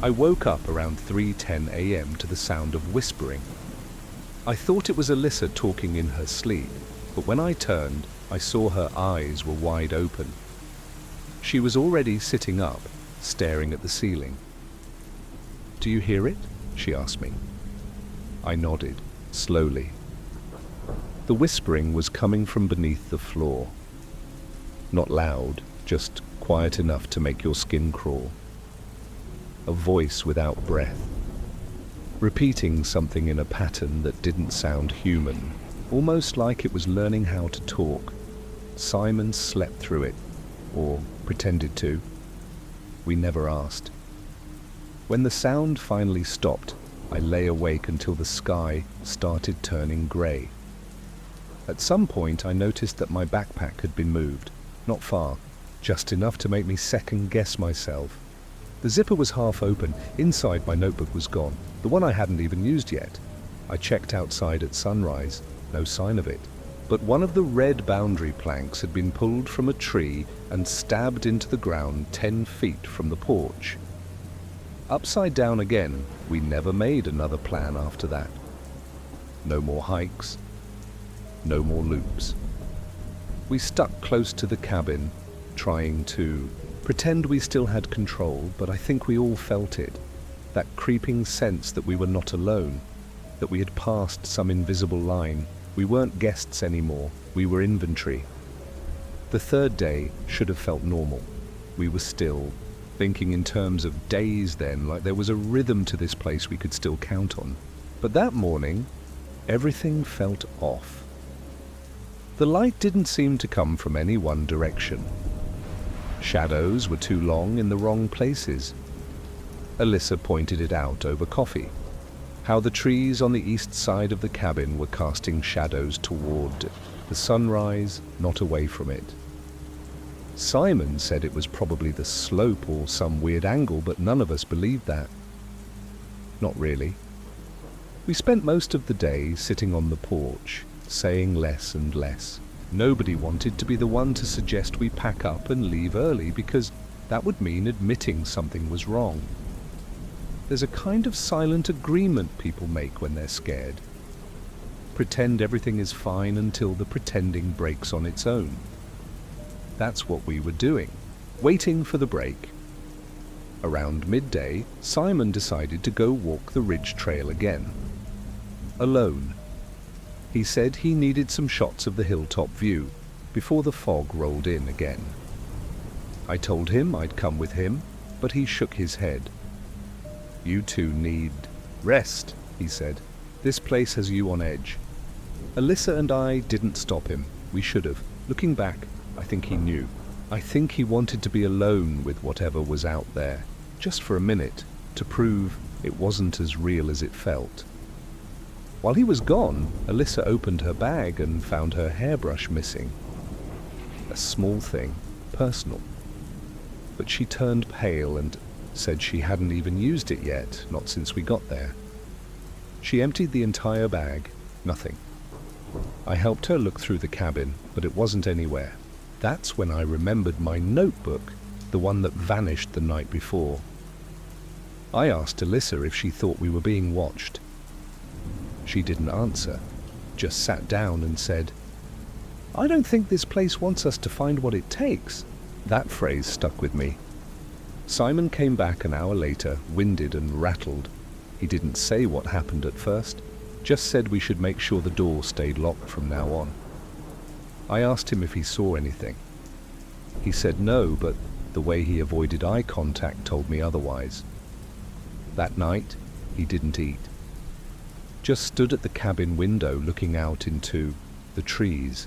I woke up around 3:10 a.m. to the sound of whispering. I thought it was Alyssa talking in her sleep, but when I turned, I saw her eyes were wide open. She was already sitting up, staring at the ceiling. "Do you hear it?" she asked me. I nodded, slowly. The whispering was coming from beneath the floor. Not loud, just quiet enough to make your skin crawl. A voice without breath, repeating something in a pattern that didn't sound human, almost like it was learning how to talk. Simon slept through it, or pretended to. We never asked. When the sound finally stopped, I lay awake until the sky started turning grey. At some point I noticed that my backpack had been moved. Not far, just enough to make me second-guess myself. The zipper was half open. Inside, my notebook was gone, the one I hadn't even used yet. I checked outside at sunrise, no sign of it. But one of the red boundary planks had been pulled from a tree and stabbed into the ground 10 feet from the porch. Upside down again, we never made another plan after that. No more hikes, no more loops. We stuck close to the cabin, trying to pretend we still had control, but I think we all felt it. That creeping sense that we were not alone, that we had passed some invisible line. We weren't guests anymore, we were inventory. The third day should have felt normal. We were still, thinking in terms of days then, like there was a rhythm to this place we could still count on. But that morning, everything felt off. The light didn't seem to come from any one direction. Shadows were too long in the wrong places. Alyssa pointed it out over coffee. How the trees on the east side of the cabin were casting shadows toward the sunrise, not away from it. Simon said it was probably the slope or some weird angle, but none of us believed that. Not really. We spent most of the day sitting on the porch, saying less and less. Nobody wanted to be the one to suggest we pack up and leave early, because that would mean admitting something was wrong. There's a kind of silent agreement people make when they're scared. Pretend everything is fine until the pretending breaks on its own. That's what we were doing, waiting for the break. Around midday, Simon decided to go walk the ridge trail again. Alone. He said he needed some shots of the hilltop view before the fog rolled in again. I told him I'd come with him, but he shook his head. "You two need rest," he said. "This place has you on edge." Alyssa and I didn't stop him. We should have. Looking back, I think he knew. I think he wanted to be alone with whatever was out there, just for a minute, to prove it wasn't as real as it felt. While he was gone, Alyssa opened her bag and found her hairbrush missing. A small thing, personal. But she turned pale and said she hadn't even used it yet, not since we got there. She emptied the entire bag, nothing. I helped her look through the cabin, but it wasn't anywhere. That's when I remembered my notebook, the one that vanished the night before. I asked Alyssa if she thought we were being watched. She didn't answer, just sat down and said, "I don't think this place wants us to find what it takes." That phrase stuck with me. Simon came back an hour later, winded and rattled. He didn't say what happened at first, just said we should make sure the door stayed locked from now on. I asked him if he saw anything. He said no, but the way he avoided eye contact told me otherwise. That night, he didn't eat. Just stood at the cabin window looking out into the trees.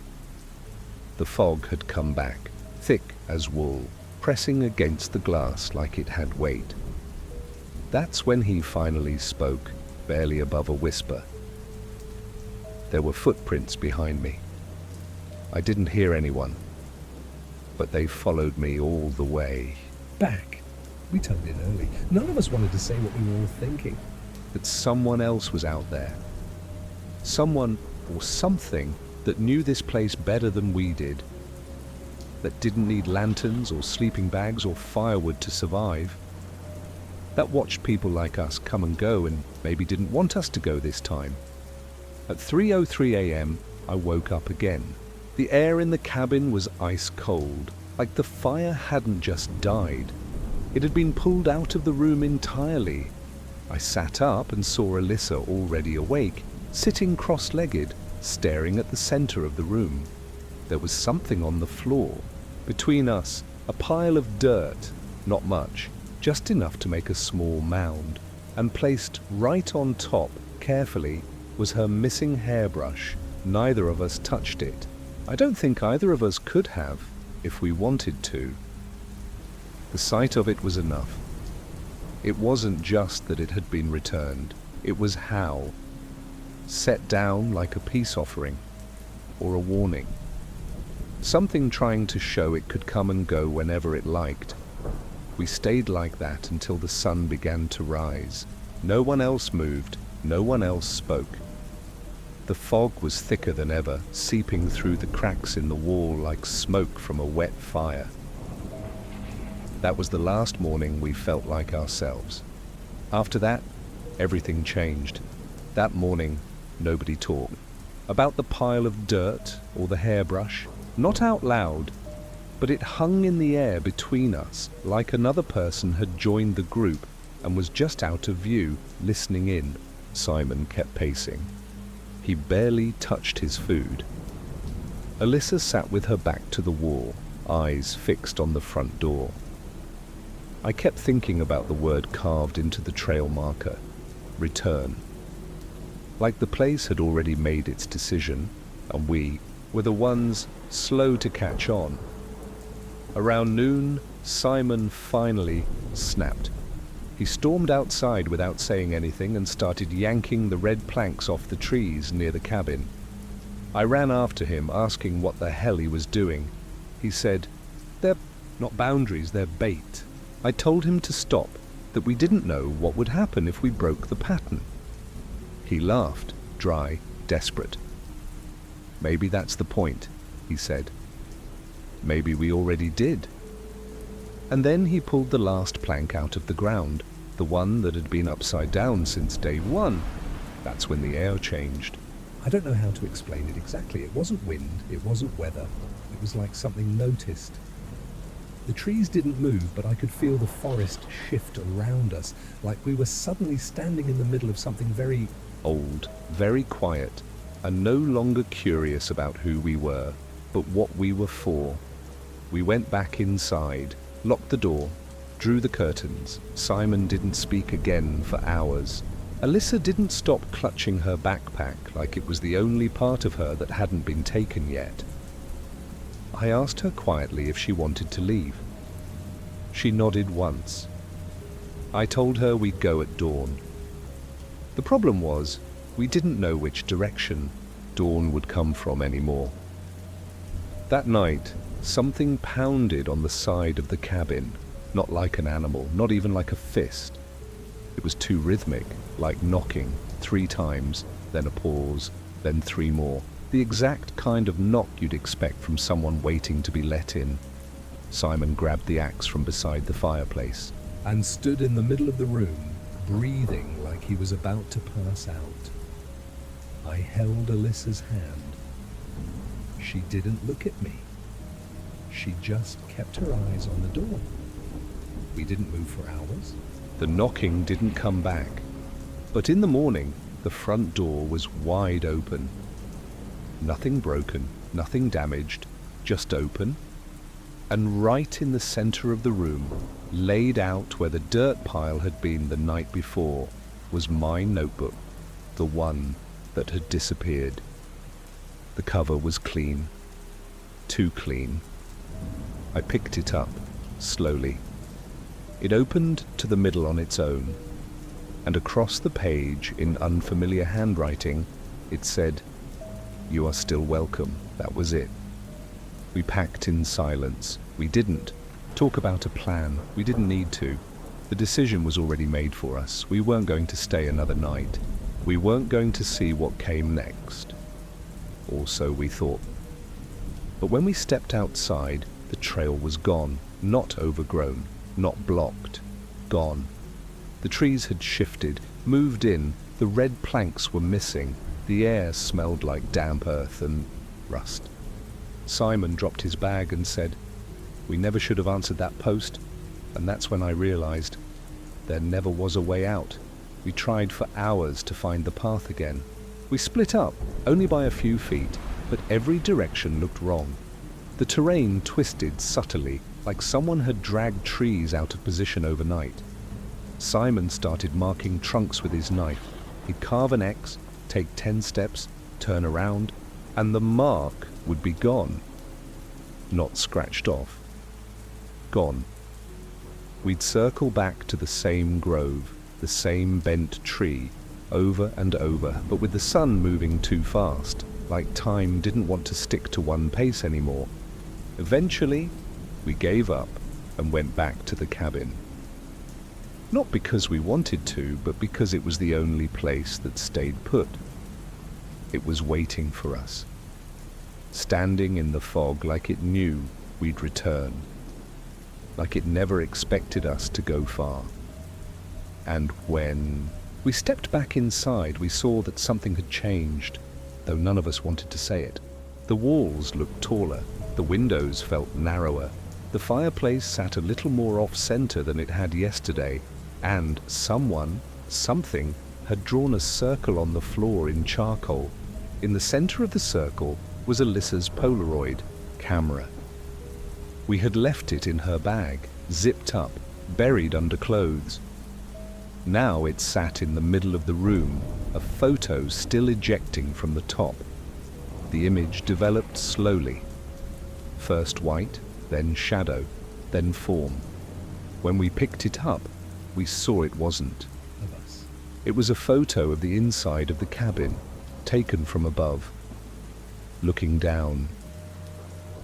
The fog had come back, thick as wool, pressing against the glass like it had weight. That's when he finally spoke, barely above a whisper. There were footprints behind me. I didn't hear anyone, but they followed me all the way. Back. We turned in early. None of us wanted to say what we were all thinking. That someone else was out there. Someone or something that knew this place better than we did. That didn't need lanterns or sleeping bags or firewood to survive. That watched people like us come and go and maybe didn't want us to go this time. At 3:03 a.m., I woke up again. The air in the cabin was ice cold, like the fire hadn't just died. It had been pulled out of the room entirely. I sat up and saw Alyssa already awake, sitting cross-legged, staring at the center of the room. There was something on the floor. Between us, a pile of dirt, not much, just enough to make a small mound, and placed right on top, carefully, was her missing hairbrush. Neither of us touched it. I don't think either of us could have, if we wanted to. The sight of it was enough. It wasn't just that it had been returned, it was how. Set down like a peace offering, or a warning. Something trying to show it could come and go whenever it liked. We stayed like that until the sun began to rise. No one else moved, no one else spoke. The fog was thicker than ever, seeping through the cracks in the wall like smoke from a wet fire. That was the last morning we felt like ourselves. After that, everything changed. That morning, nobody talked. About the pile of dirt or the hairbrush, not out loud, but it hung in the air between us like another person had joined the group and was just out of view, listening in. Simon kept pacing. He barely touched his food. Alyssa sat with her back to the wall, eyes fixed on the front door. I kept thinking about the word carved into the trail marker, return. Like the place had already made its decision, and we were the ones slow to catch on. Around noon, Simon finally snapped. He stormed outside without saying anything and started yanking the red planks off the trees near the cabin. I ran after him, asking what the hell he was doing. He said, "They're not boundaries, they're bait." I told him to stop, that we didn't know what would happen if we broke the pattern. He laughed, dry, desperate. "Maybe that's the point," he said. "Maybe we already did." And then he pulled the last plank out of the ground, the one that had been upside down since day one. That's when the air changed. I don't know how to explain it exactly. It wasn't wind, it wasn't weather. It was like something noticed. The trees didn't move, but I could feel the forest shift around us, like we were suddenly standing in the middle of something very Old, very quiet, and no longer curious about who we were, but what we were for. We went back inside, locked the door, drew the curtains. Simon didn't speak again for hours. Alyssa didn't stop clutching her backpack like it was the only part of her that hadn't been taken yet. I asked her quietly if she wanted to leave. She nodded once. I told her we'd go at dawn. The problem was, we didn't know which direction dawn would come from anymore. That night, something pounded on the side of the cabin, not like an animal, not even like a fist. It was too rhythmic, like knocking 3 times, then a pause, then 3 more. The exact kind of knock you'd expect from someone waiting to be let in. Simon grabbed the axe from beside the fireplace and stood in the middle of the room, breathing like he was about to pass out. I held Alyssa's hand. She didn't look at me. She just kept her eyes on the door. We didn't move for hours. The knocking didn't come back, but in the morning, the front door was wide open. Nothing broken, nothing damaged, just open. And right in the center of the room, laid out where the dirt pile had been the night before, was my notebook, the one that had disappeared. The cover was clean, too clean. I picked it up, slowly. It opened to the middle on its own, and across the page, in unfamiliar handwriting, it said, "You are still welcome." That was it. We packed in silence. We didn't talk about a plan. We didn't need to. The decision was already made for us. We weren't going to stay another night. We weren't going to see what came next. Or so we thought. But when we stepped outside, the trail was gone. Not overgrown, not blocked. Gone. The trees had shifted, moved in. The red planks were missing. The air smelled like damp earth and rust. Simon dropped his bag and said, "We never should have answered that post." And that's when I realized there never was a way out. We tried for hours to find the path again. We split up, only by a few feet, but every direction looked wrong. The terrain twisted subtly, like someone had dragged trees out of position overnight. Simon started marking trunks with his knife. He'd carve an X, take 10 steps, turn around, and the mark would be gone. Not scratched off. Gone. We'd circle back to the same grove, the same bent tree, over and over, but with the sun moving too fast, like time didn't want to stick to one pace anymore. Eventually, we gave up, and went back to the cabin. Not because we wanted to, but because it was the only place that stayed put. It was waiting for us, standing in the fog like it knew we'd return, like it never expected us to go far. And when we stepped back inside, we saw that something had changed, though none of us wanted to say it. The walls looked taller, the windows felt narrower, the fireplace sat a little more off-center than it had yesterday, and something, had drawn a circle on the floor in charcoal. In the center of the circle was Alyssa's Polaroid camera. We had left it in her bag, zipped up, buried under clothes. Now it sat in the middle of the room, a photo still ejecting from the top. The image developed slowly. First white, then shadow, then form. When we picked it up, we saw it wasn't of us. It was a photo of the inside of the cabin, taken from above, looking down.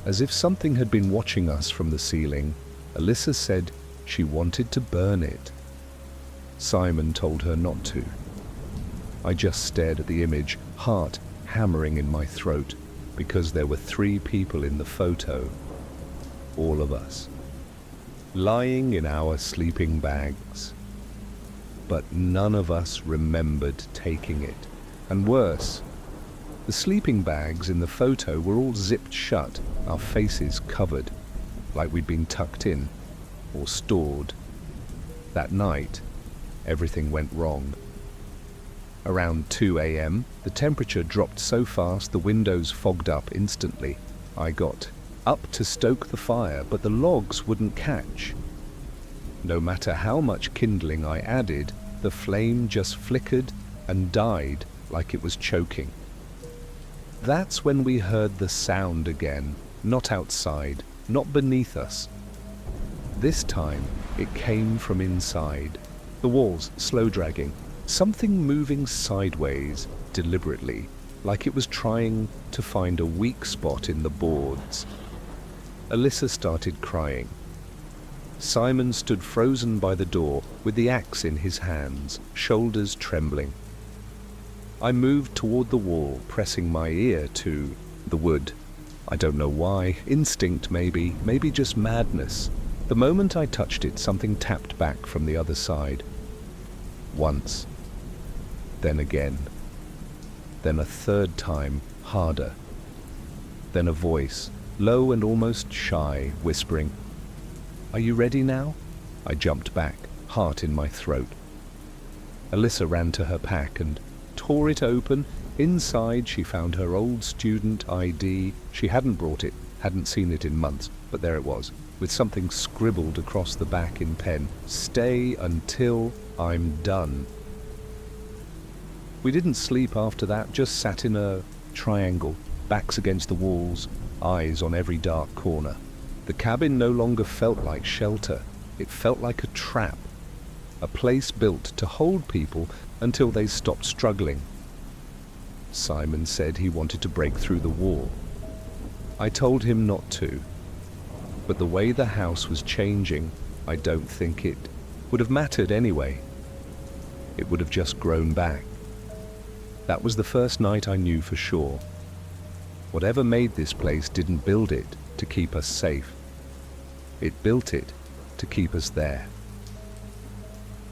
As if something had been watching us from the ceiling, Alyssa said she wanted to burn it. Simon told her not to. I just stared at the image, heart hammering in my throat, because there were 3 people in the photo, all of us, lying in our sleeping bags. But none of us remembered taking it. And worse, the sleeping bags in the photo were all zipped shut, our faces covered, like we'd been tucked in or stored. That night, everything went wrong. Around 2 a.m., the temperature dropped so fast the windows fogged up instantly. I got up to stoke the fire, but the logs wouldn't catch. No matter how much kindling I added, the flame just flickered and died like it was choking. That's when we heard the sound again, not outside, not beneath us. This time, it came from inside. The walls slow dragging, something moving sideways, deliberately, like it was trying to find a weak spot in the boards. Alyssa started crying. Simon stood frozen by the door, with the axe in his hands, shoulders trembling. I moved toward the wall, pressing my ear to the wood. I don't know why, instinct maybe just madness. The moment I touched it, something tapped back from the other side. Once, then again, then a third time, harder. Then a voice, low and almost shy, whispering, "Are you ready now?" I jumped back, heart in my throat. Alyssa ran to her pack and tore it open. Inside she found her old student ID. She hadn't brought it, hadn't seen it in months, but there it was, with something scribbled across the back in pen. "Stay until I'm done." We didn't sleep after that, just sat in a triangle, backs against the walls, eyes on every dark corner. The cabin no longer felt like shelter. It felt like a trap, a place built to hold people until they stopped struggling. Simon said he wanted to break through the wall. I told him not to, but the way the house was changing, I don't think it would have mattered anyway. It would have just grown back. That was the first night I knew for sure. Whatever made this place didn't build it to keep us safe. It built it to keep us there.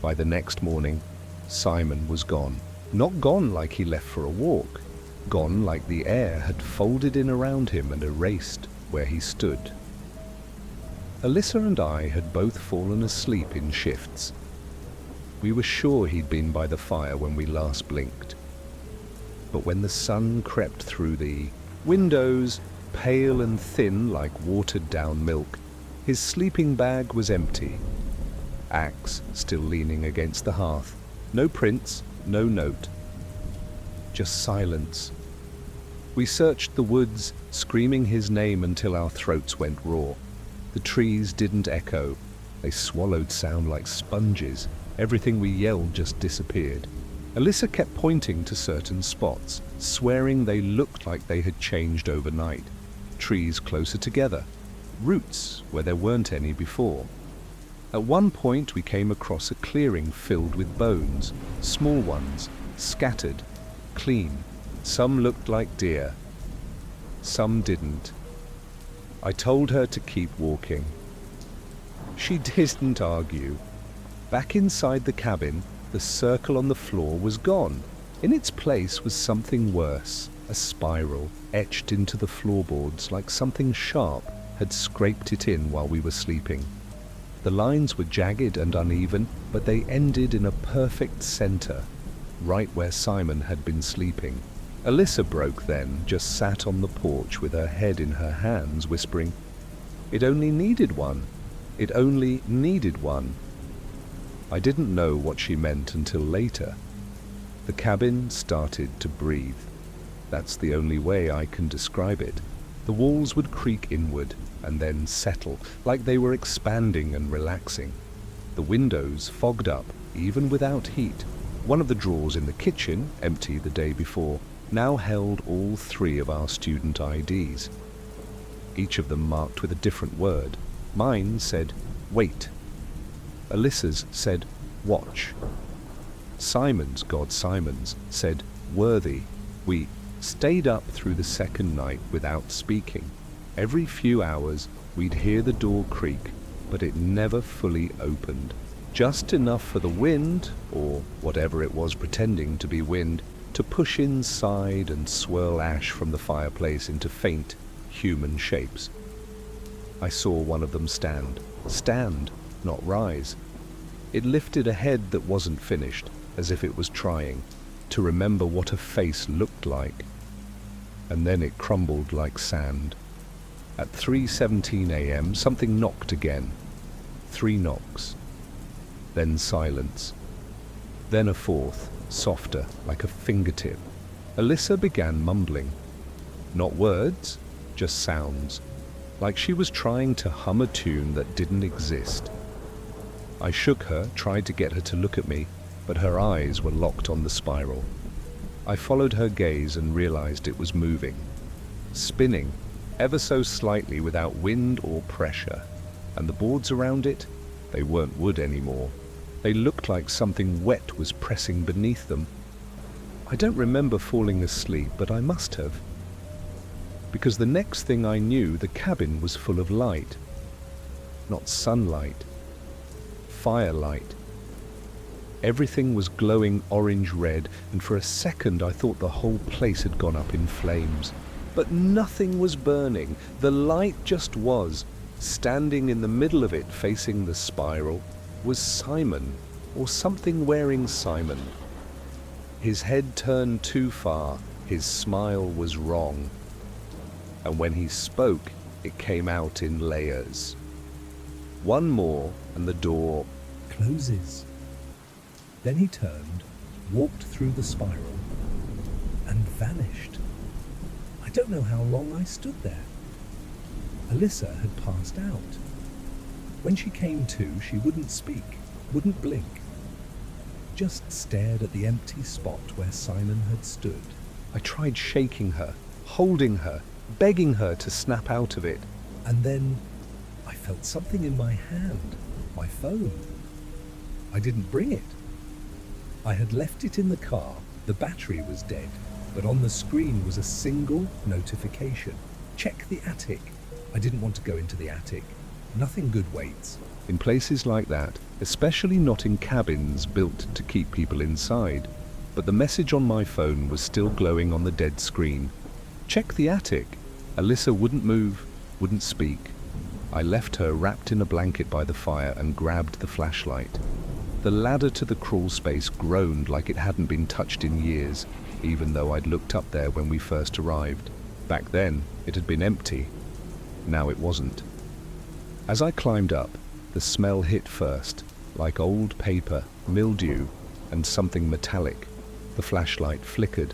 By the next morning, Simon was gone. Not gone like he left for a walk. Gone like the air had folded in around him and erased where he stood. Alyssa and I had both fallen asleep in shifts. We were sure he'd been by the fire when we last blinked. But when the sun crept through the windows, pale and thin like watered-down milk, his sleeping bag was empty. Axe still leaning against the hearth. No prints, no note. Just silence. We searched the woods, screaming his name until our throats went raw. The trees didn't echo. They swallowed sound like sponges. Everything we yelled just disappeared. Alyssa kept pointing to certain spots, swearing they looked like they had changed overnight. Trees closer together, roots where there weren't any before. At one point we came across a clearing filled with bones, small ones, scattered, clean. Some looked like deer, some didn't. I told her to keep walking. She didn't argue. Back inside the cabin, the circle on the floor was gone. In its place was something worse, a spiral etched into the floorboards like something sharp had scraped it in while we were sleeping. The lines were jagged and uneven, but they ended in a perfect center, right where Simon had been sleeping. Alyssa broke then, just sat on the porch with her head in her hands, whispering, "It only needed one. It only needed one." I didn't know what she meant until later. The cabin started to breathe. That's the only way I can describe it. The walls would creak inward and then settle, like they were expanding and relaxing. The windows fogged up, even without heat. One of the drawers in the kitchen, empty the day before, now held all 3 of our student IDs. Each of them marked with a different word. Mine said, "Wait." Alyssa's said, "Watch." Simon's, God Simon's, said, "Worthy." We stayed up through the second night without speaking. Every few hours we'd hear the door creak, but it never fully opened. Just enough for the wind, or whatever it was pretending to be wind, to push inside and swirl ash from the fireplace into faint human shapes. I saw one of them stand, not rise. It lifted a head that wasn't finished, as if it was trying to remember what a face looked like. And then it crumbled like sand. At 3:17 a.m. something knocked again. 3 knocks. Then silence. Then a fourth, softer, like a fingertip. Alyssa began mumbling. Not words, just sounds, like she was trying to hum a tune that didn't exist. I shook her, tried to get her to look at me, but her eyes were locked on the spiral. I followed her gaze and realized it was moving, spinning, ever so slightly without wind or pressure. And the boards around it, they weren't wood anymore. They looked like something wet was pressing beneath them. I don't remember falling asleep, but I must have. Because the next thing I knew, the cabin was full of light. Not sunlight, firelight. Everything was glowing orange-red, and for a second I thought the whole place had gone up in flames. But nothing was burning. The light just was. Standing in the middle of it, facing the spiral, was Simon, or something wearing Simon. His head turned too far. His smile was wrong. And when he spoke, it came out in layers. One more, and the door closes. Then he turned, walked through the spiral, and vanished. I don't know how long I stood there. Alyssa had passed out. When she came to, she wouldn't speak, wouldn't blink, just stared at the empty spot where Simon had stood. I tried shaking her, holding her, begging her to snap out of it. And then I felt something in my hand, my phone. I didn't bring it. I had left it in the car. The battery was dead, but on the screen was a single notification. Check the attic. I didn't want to go into the attic. Nothing good waits. In places like that, especially not in cabins built to keep people inside. But the message on my phone was still glowing on the dead screen. Check the attic. Alyssa wouldn't move, wouldn't speak. I left her wrapped in a blanket by the fire and grabbed the flashlight. The ladder to the crawl space groaned like it hadn't been touched in years, even though I'd looked up there when we first arrived. Back then, it had been empty. Now it wasn't. As I climbed up, the smell hit first, like old paper, mildew, and something metallic. The flashlight flickered.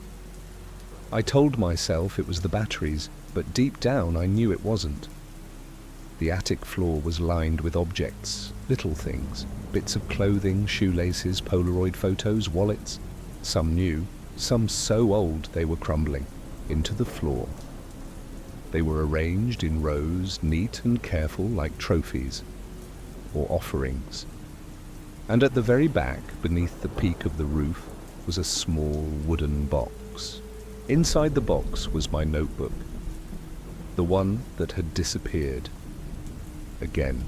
I told myself it was the batteries, but deep down I knew it wasn't. The attic floor was lined with objects, little things, bits of clothing, shoelaces, Polaroid photos, wallets. Some new, some so old they were crumbling, into the floor. They were arranged in rows, neat and careful like trophies or offerings. And at the very back, beneath the peak of the roof, was a small wooden box. Inside the box was my notebook, the one that had disappeared again,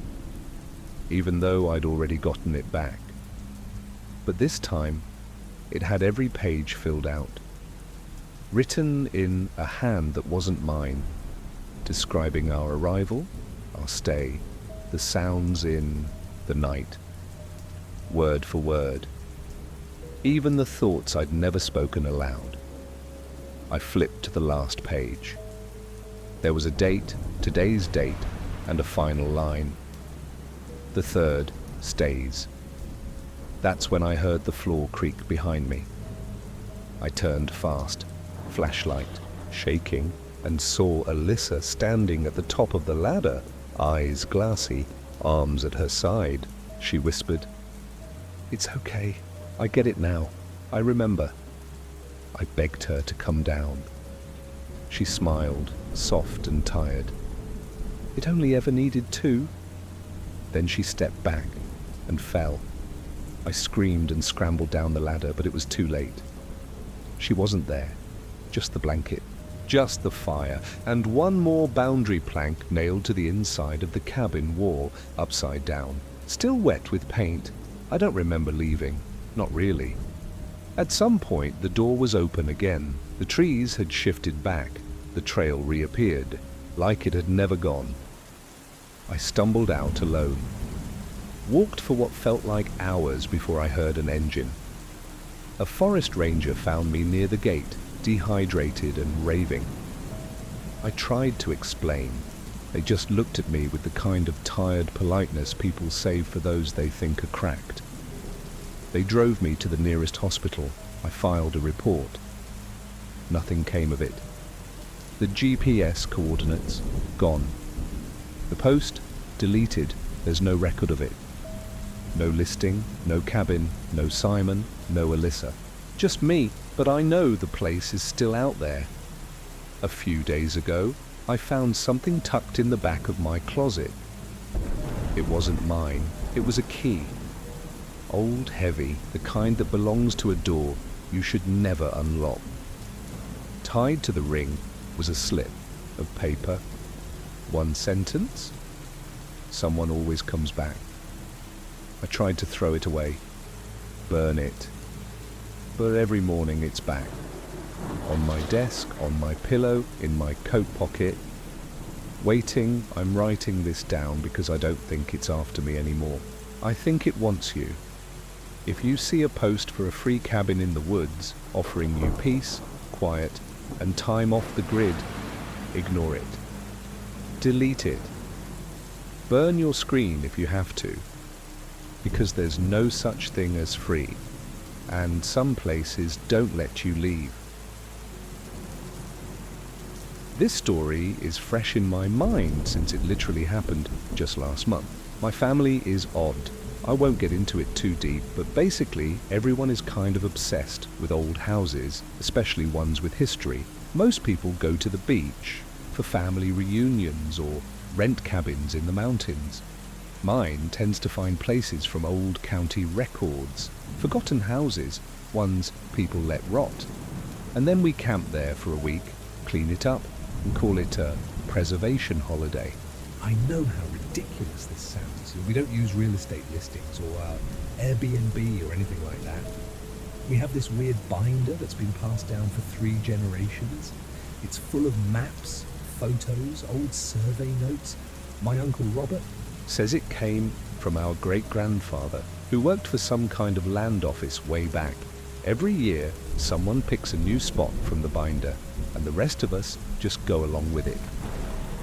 even though I'd already gotten it back. But this time, it had every page filled out, written in a hand that wasn't mine, describing our arrival, our stay, the sounds in the night, word for word, even the thoughts I'd never spoken aloud. I flipped to the last page. There was a date, today's date, and a final line. The 3rd stays. That's when I heard the floor creak behind me. I turned fast, flashlight shaking, and saw Alyssa standing at the top of the ladder, eyes glassy, arms at her side. She whispered, "It's okay. I get it now. I remember." I begged her to come down. She smiled, soft and tired. "It only ever needed 2. Then she stepped back and fell. I screamed and scrambled down the ladder, but it was too late. She wasn't there. Just the blanket, just the fire, and one more boundary plank nailed to the inside of the cabin wall, upside down. Still wet with paint. I don't remember leaving. Not really. At some point, the door was open again. The trees had shifted back. The trail reappeared, like it had never gone. I stumbled out alone. Walked for what felt like hours before I heard an engine. A forest ranger found me near the gate, dehydrated and raving. I tried to explain. They just looked at me with the kind of tired politeness people save for those they think are cracked. They drove me to the nearest hospital. I filed a report. Nothing came of it. The GPS coordinates, gone. The post, deleted. There's no record of it. No listing, no cabin, no Simon, no Alyssa. Just me, but I know the place is still out there. A few days ago, I found something tucked in the back of my closet. It wasn't mine. It was a key. Old, heavy, the kind that belongs to a door you should never unlock. Tied to the ring was a slip of paper. One sentence. Someone always comes back. I tried to throw it away, burn it, but every morning it's back. On my desk, on my pillow, in my coat pocket. Waiting, I'm writing this down because I don't think it's after me anymore. I think it wants you. If you see a post for a free cabin in the woods, offering you peace, quiet, and time off the grid, ignore it. Delete it. Burn your screen if you have to, because there's no such thing as free, and some places don't let you leave. This story is fresh in my mind since it literally happened just last month. My family is odd. I won't get into it too deep, but basically everyone is kind of obsessed with old houses, especially ones with history. Most people go to the beach for family reunions or rent cabins in the mountains. Mine tends to find places from old county records, forgotten houses, ones people let rot. And then we camp there for a week, clean it up, and call it a preservation holiday. I know how ridiculous this sounds. We don't use real estate listings or Airbnb or anything like that. We have this weird binder that's been passed down for 3 generations. It's full of maps, photos, old survey notes. My Uncle Robert Says it came from our great-grandfather, who worked for some kind of land office way back. Every year, someone picks a new spot from the binder, and the rest of us just go along with it.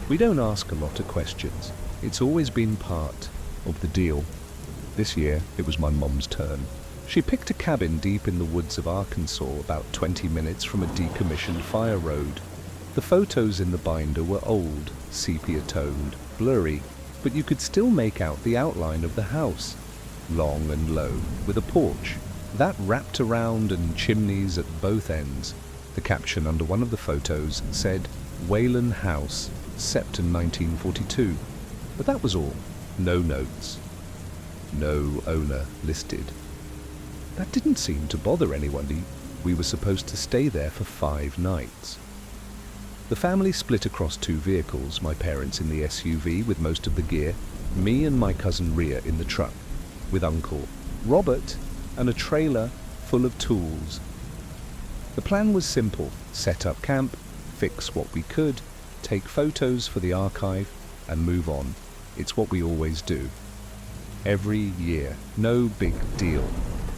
We don't ask a lot of questions. It's always been part of the deal. This year, it was my mum's turn. She picked a cabin deep in the woods of Arkansas, about 20 minutes from a decommissioned fire road. The photos in the binder were old, sepia-toned, blurry, but you could still make out the outline of the house, long and low, with a porch that wrapped around and chimneys at both ends. The caption under one of the photos said, Whalen House, Septon 1942. But that was all. No notes. No owner listed. That didn't seem to bother anyone. We were supposed to stay there for 5 nights. The family split across 2 vehicles, my parents in the SUV with most of the gear, me and my cousin Ria in the truck, with Uncle Robert and a trailer full of tools. The plan was simple: set up camp, fix what we could, take photos for the archive, and move on. It's what we always do. Every year, no big deal.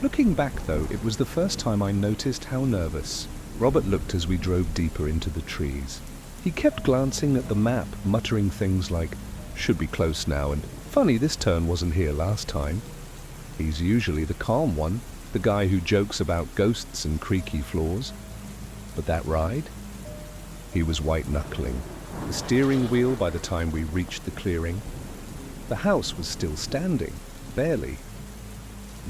Looking back though, it was the first time I noticed how nervous Robert looked as we drove deeper into the trees. He kept glancing at the map, muttering things like, "Should be close now," and "Funny, this turn wasn't here last time." He's usually the calm one, the guy who jokes about ghosts and creaky floors. But that ride? He was white-knuckling. The steering wheel by the time we reached the clearing. The house was still standing, barely.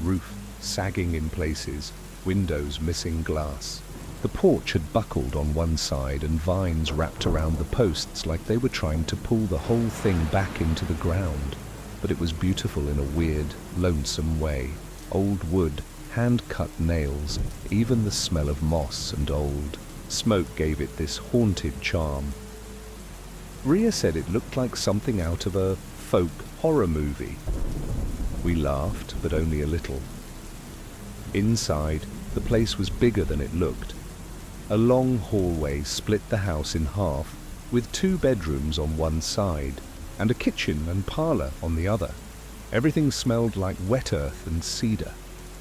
Roof sagging in places, windows missing glass. The porch had buckled on one side and vines wrapped around the posts like they were trying to pull the whole thing back into the ground. But it was beautiful in a weird, lonesome way. Old wood, hand-cut nails, even the smell of moss and old smoke gave it this haunted charm. Ria said it looked like something out of a folk horror movie. We laughed, but only a little. Inside, the place was bigger than it looked. A long hallway split the house in half, with 2 bedrooms on one side, and a kitchen and parlour on the other. Everything smelled like wet earth and cedar.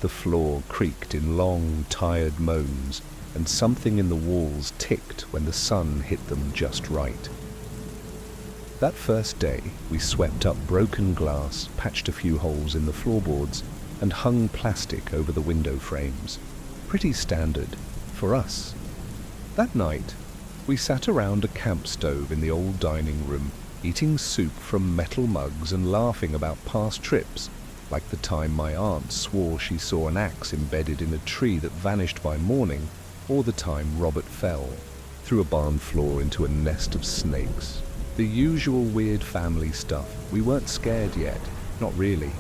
The floor creaked in long, tired moans, and something in the walls ticked when the sun hit them just right. That first day, we swept up broken glass, patched a few holes in the floorboards, and hung plastic over the window frames. Pretty standard for us. That night, we sat around a camp stove in the old dining room, eating soup from metal mugs and laughing about past trips, like the time my aunt swore she saw an axe embedded in a tree that vanished by morning, or the time Robert fell through a barn floor into a nest of snakes. The usual weird family stuff. We weren't scared yet, not really.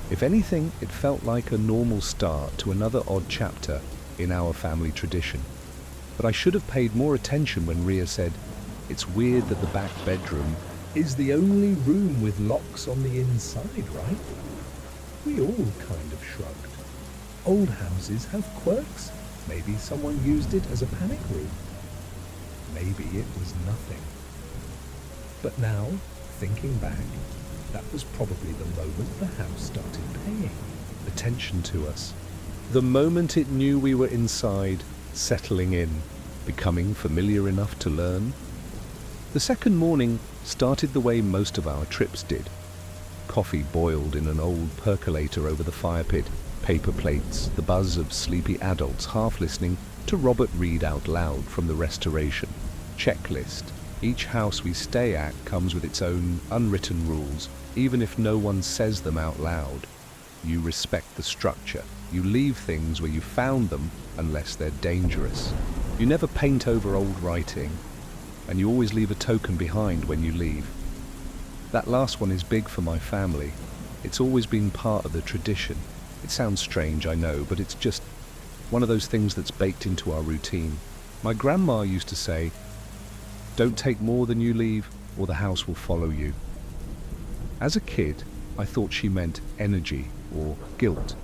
If anything, it felt like a normal start to another odd chapter in our family tradition. But I should have paid more attention when Ria said, "It's weird that the back bedroom is the only room with locks on the inside, right?" We all kind of shrugged. Old houses have quirks. Maybe someone used it as a panic room. Maybe it was nothing. But now, thinking back, that was probably the moment the house started paying attention to us. The moment it knew we were inside, settling in, becoming familiar enough to learn. The second morning started the way most of our trips did. Coffee boiled in an old percolator over the fire pit, paper plates, the buzz of sleepy adults half listening to Robert read out loud from the Restoration. Checklist. Each house we stay at comes with its own unwritten rules, even if no one says them out loud. You respect the structure. You leave things where you found them unless they're dangerous. You never paint over old writing, and you always leave a token behind when you leave. That last one is big for my family. It's always been part of the tradition. It sounds strange, I know, but it's just one of those things that's baked into our routine. My grandma used to say, "Don't take more than you leave, or the house will follow you." As a kid, I thought she meant energy or guilt.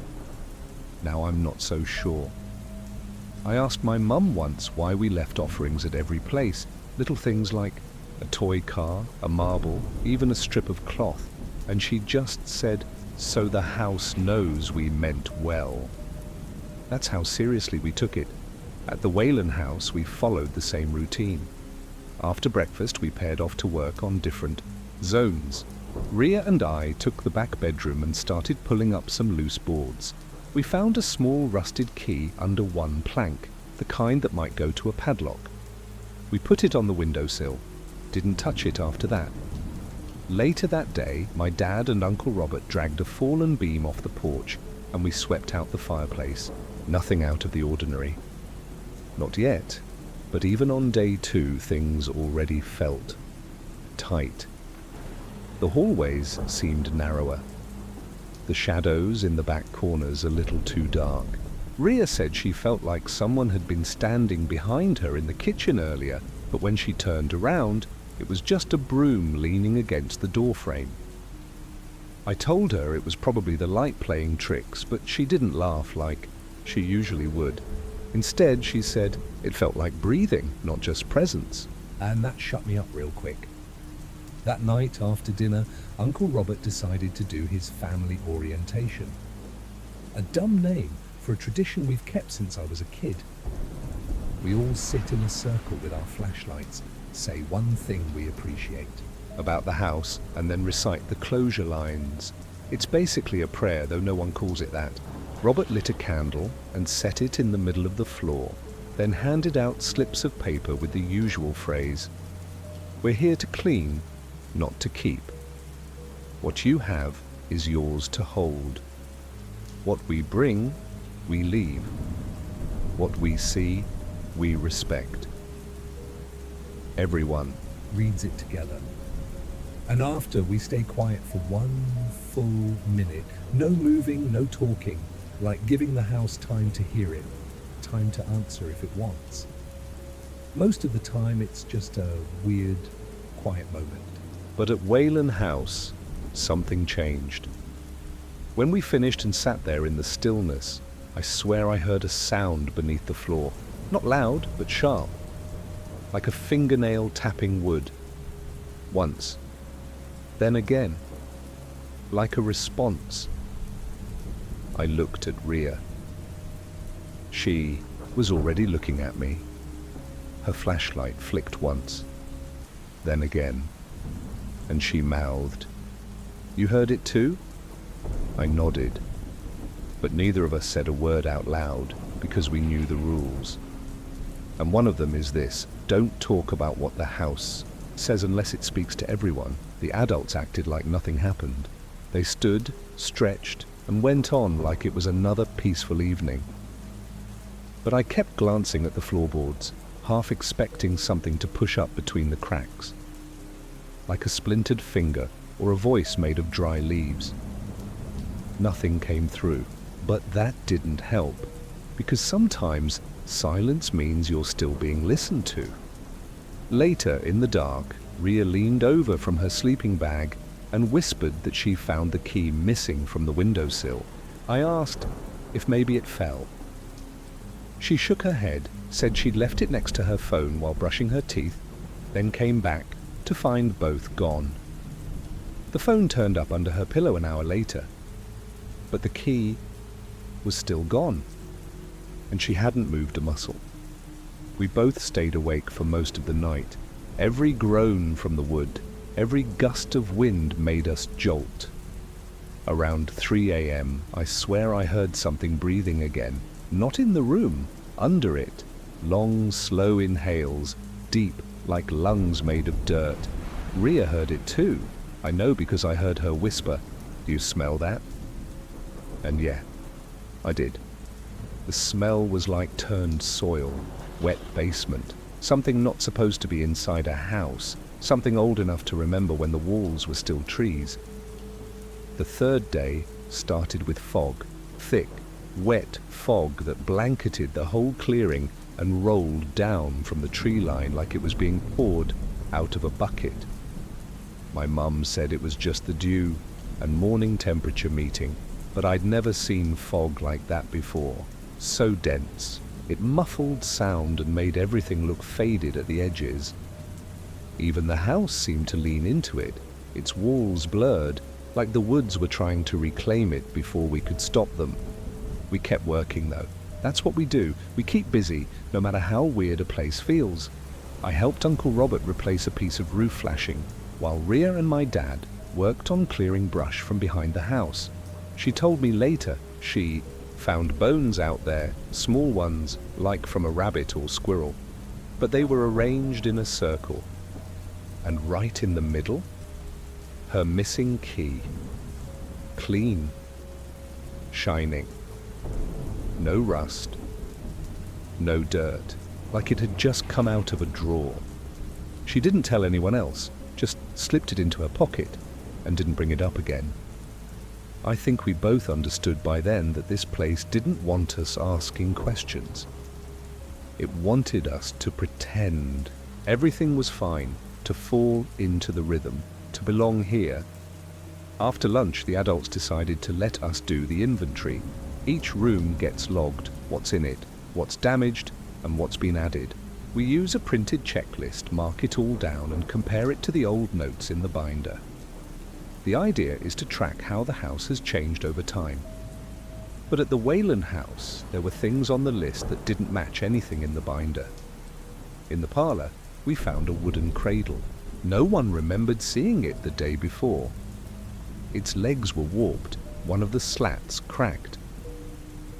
Now I'm not so sure. I asked my mum once why we left offerings at every place, little things like a toy car, a marble, even a strip of cloth, and she just said, "So the house knows we meant well." That's how seriously we took it. At the Whalen house, we followed the same routine. After breakfast, we paired off to work on different zones. Ria and I took the back bedroom and started pulling up some loose boards. We found a small rusted key under one plank, the kind that might go to a padlock. We put it on the windowsill, didn't touch it after that. Later that day, my dad and Uncle Robert dragged a fallen beam off the porch, and we swept out the fireplace. Nothing out of the ordinary. Not yet. But even on day 2, things already felt tight. The hallways seemed narrower. The shadows in the back corners a little too dark. Ria said she felt like someone had been standing behind her in the kitchen earlier, but when she turned around, it was just a broom leaning against the doorframe. I told her it was probably the light playing tricks, but she didn't laugh like she usually would. Instead, she said it felt like breathing, not just presence. And that shut me up real quick. That night after dinner, Uncle Robert decided to do his family orientation. A dumb name for a tradition we've kept since I was a kid. We all sit in a circle with our flashlights, say one thing we appreciate About the house, and then recite the closure lines. It's basically a prayer, though no one calls it that. Robert lit a candle and set it in the middle of the floor, then handed out slips of paper with the usual phrase, "We're here to clean, not to keep. What you have is yours to hold. What we bring, we leave. What we see, we respect." Everyone reads it together. And after, we stay quiet for 1 full minute. No moving, no talking, like giving the house time to hear it, time to answer if it wants. Most of the time, it's just a weird, quiet moment. But at Whalen House, something changed. When we finished and sat there in the stillness, I swear I heard a sound beneath the floor. Not loud, but sharp. Like a fingernail tapping wood. Once. Then again. Like a response. I looked at Ria. She was already looking at me. Her flashlight flicked once. Then again. And she mouthed, "You heard it too?" I nodded. But neither of us said a word out loud because we knew the rules. And one of them is this: don't talk about what the house says unless it speaks to everyone. The adults acted like nothing happened. They stood, stretched, and went on like it was another peaceful evening. But I kept glancing at the floorboards, half expecting something to push up between the cracks. Like a splintered finger or a voice made of dry leaves. Nothing came through, but that didn't help, because sometimes silence means you're still being listened to. Later, in the dark, Ria leaned over from her sleeping bag and whispered that she found the key missing from the windowsill. I asked if maybe it fell. She shook her head, said she'd left it next to her phone while brushing her teeth, then came back to find both gone. The phone turned up under her pillow an hour later, but the key was still gone, and she hadn't moved a muscle. We both stayed awake for most of the night. Every groan from the wood, every gust of wind made us jolt. Around 3 a.m., I swear I heard something breathing again, not in the room, under it. Long, slow inhales, deep, like lungs made of dirt. Ria heard it too. I know because I heard her whisper, "Do you smell that?" And yeah, I did. The smell was like turned soil, wet basement, something not supposed to be inside a house, something old enough to remember when the walls were still trees. The third day started with fog, thick, wet fog that blanketed the whole clearing and rolled down from the tree line like it was being poured out of a bucket. My mum said it was just the dew and morning temperature meeting, but I'd never seen fog like that before. So dense, it muffled sound and made everything look faded at the edges. Even the house seemed to lean into it, its walls blurred, like the woods were trying to reclaim it before we could stop them. We kept working though. That's what we do. We keep busy, no matter how weird a place feels. I helped Uncle Robert replace a piece of roof flashing, while Ria and my dad worked on clearing brush from behind the house. She told me later she found bones out there, small ones, like from a rabbit or squirrel. But they were arranged in a circle. And right in the middle, her missing key. Clean. Shining. No rust. No dirt. like it had just come out of a drawer. She didn't tell anyone else, just slipped it into her pocket and didn't bring it up again. I think we both understood by then that this place didn't want us asking questions. It wanted us to pretend everything was fine, to fall into the rhythm, to belong here. After lunch, the adults decided to let us do the inventory. Each room gets logged, what's in it, what's damaged, and what's been added. We use a printed checklist, mark it all down, and compare it to the old notes in the binder. The idea is to track how the house has changed over time. But at the Whalen house, there were things on the list that didn't match anything in the binder. In the parlour, we found a wooden cradle. No one remembered seeing it the day before. Its legs were warped, one of the slats cracked.